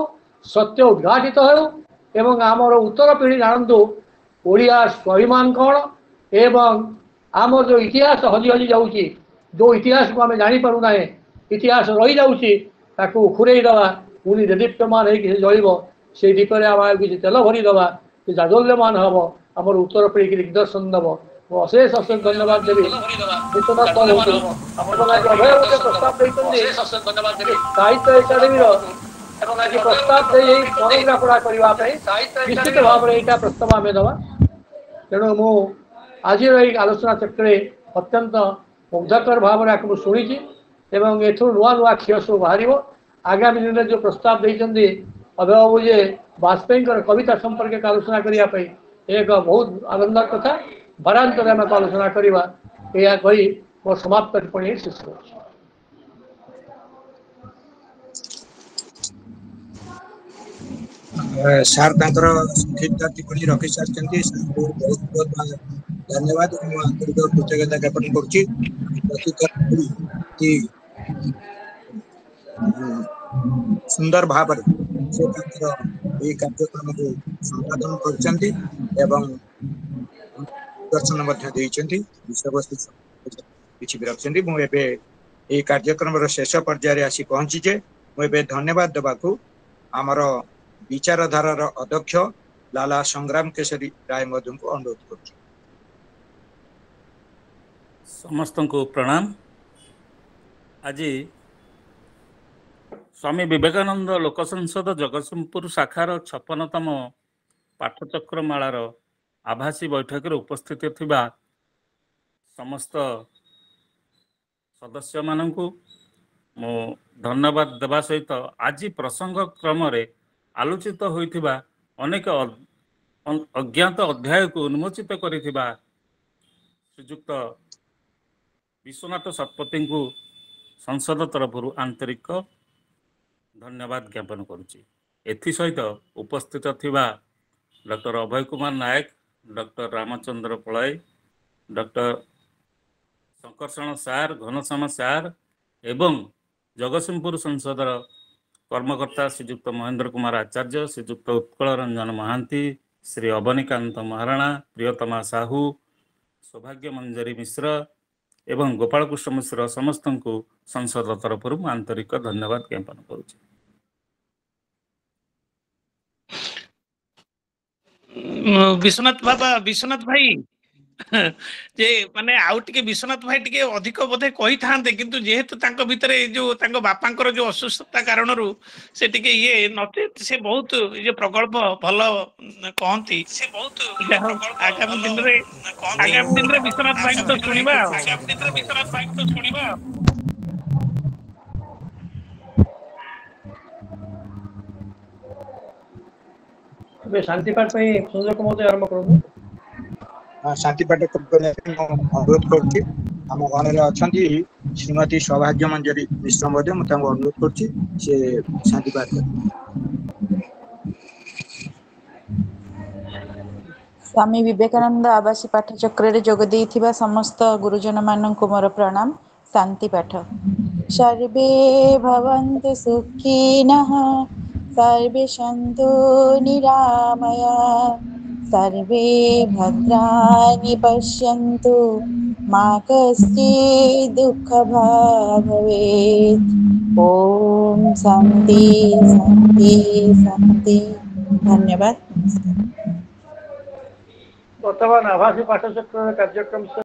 S7: सत्य उद्घाटित हो आमर उत्तर पीढ़ी जानतु ओडिया स्वाभिमान कौन एवं आम जो इतिहास हजि हजि जाऊँगी जो इतिहास को आम जापर ना इतिहास रही जाऊँगी उखुरेदवा पुणी देदीप्यमान हो जल से दीपे आम किसी तेल भरीदवा जाजल्यमान हम आम उत्तर पीढ़ी की दिग्दर्शन दब अशेष अशेष धन्यवाद देवी विश्वनाथ साहित्य एकाडेमी प्रस्ताव दे मनोग्राफड़ा करने निश्चित भाव में यहाँ प्रस्ताव आम दवा तेणु मु आज आलोचना चक्र अत्यंत मुग्धकर भाव में शुणी एथु नुआ नुआ क्षय सब बाहर आगामी दिन में जो प्रस्ताव देते अभय बाबू जे वाजपेयी कविता संपर्क आलोचना करने एक बहुत आनंद कथा भारांतर आम आलोचना करवा यह कही मोर समाप्त टिप्पणी शेष कर
S1: सार संक्षिप्त टिप्पणी रखी सारी बहुत बहुत धन्यवाद आंतरिक कृतज्ञता ज्ञापन कर सुंदर भाव कार्यक्रम को संपादन करदर्शन विषय वस्तु किसी भी रखते मुझे कार्यक्रम शेष पर्यायर आसी पहुंचीचे मुझे धन्यवाद देवा आमर विचारधारार अध्यक्ष लाला संग्राम केशरी राय मधु को अनुरोध कर
S4: समस्त को प्रणाम। आज स्वामी विवेकानंद लोक संसद जगतसिंहपुर शाखार 56तम पाठचक्रमालार आभासी बैठक में उपस्थित थिबा समस्त सदस्य मानू मो धन्यवाद देवा सहित आज प्रसंग क्रम आलोचित होइथिबा अनेक अज्ञात अध्याय को उन्मोचित करिथिबा श्रीजुक्त विश्वनाथ शतपथी को संसद तरफ आंतरिक धन्यवाद ज्ञापन करुच्ची। एसहित उपस्थित थिबा doctor Abhay Kumar Nayak, doctor Ramchandra पलय, doctor Sankarshan सार, घनश्याम सार एवं जगतसिंहपुर संसदर कर्मकर्ता श्रीजुक्त महेंद्र कुमार आचार्य, श्रीजुक्त उत्कल रंजन महांती, श्री अवनीकांत महाराणा, प्रियतमा साहू, सौभाग्य मंजरी मिश्र एवं गोपाल कृष्ण मिश्र समस्त को संसद तरफ आंतरिक धन्यवाद ज्ञापन करुच्ची।
S9: विश्वनाथ बाबा, विश्वनाथ भाई जे माने आउ टिके विश्वनाथ भाई टिके अधिक बोधे कही थांते किंतु जेहेतु तांको भितरे जो तांको बापांकर जो असुस्थता कारणरू से टिके ये नते से बहुत ये प्रकल्प भलो कहंती से बहुत आगामी दिन रे विश्वनाथ भाई तो सुनिबा
S7: शांति पाठ संजय महोदय आरंभ करूँ।
S1: शांति पाठ अनुरोध कर अच्छा श्रीमती सौभाग्य मंजरी मिश्र महोदय मुझे अनुरोध कर शांति पाठ
S10: स्वामी विवेकानंद आवासी पाठचक्र जोग देइथिबा समस्त गुरुजन माननकु मोर प्रणाम। शांति पाठ। सर्वे भवन्तु सुखिनः सर्वे सन्तु निरामया सर्वे भद्राणि पश्यन्तु मा कश्चित् दुःखभाग् भवेत्। ओम शांति शांति शांति। धन्यवाद। नमस्कार।
S7: वर्तमान आभासी पाठचक्र कार्यक्रम से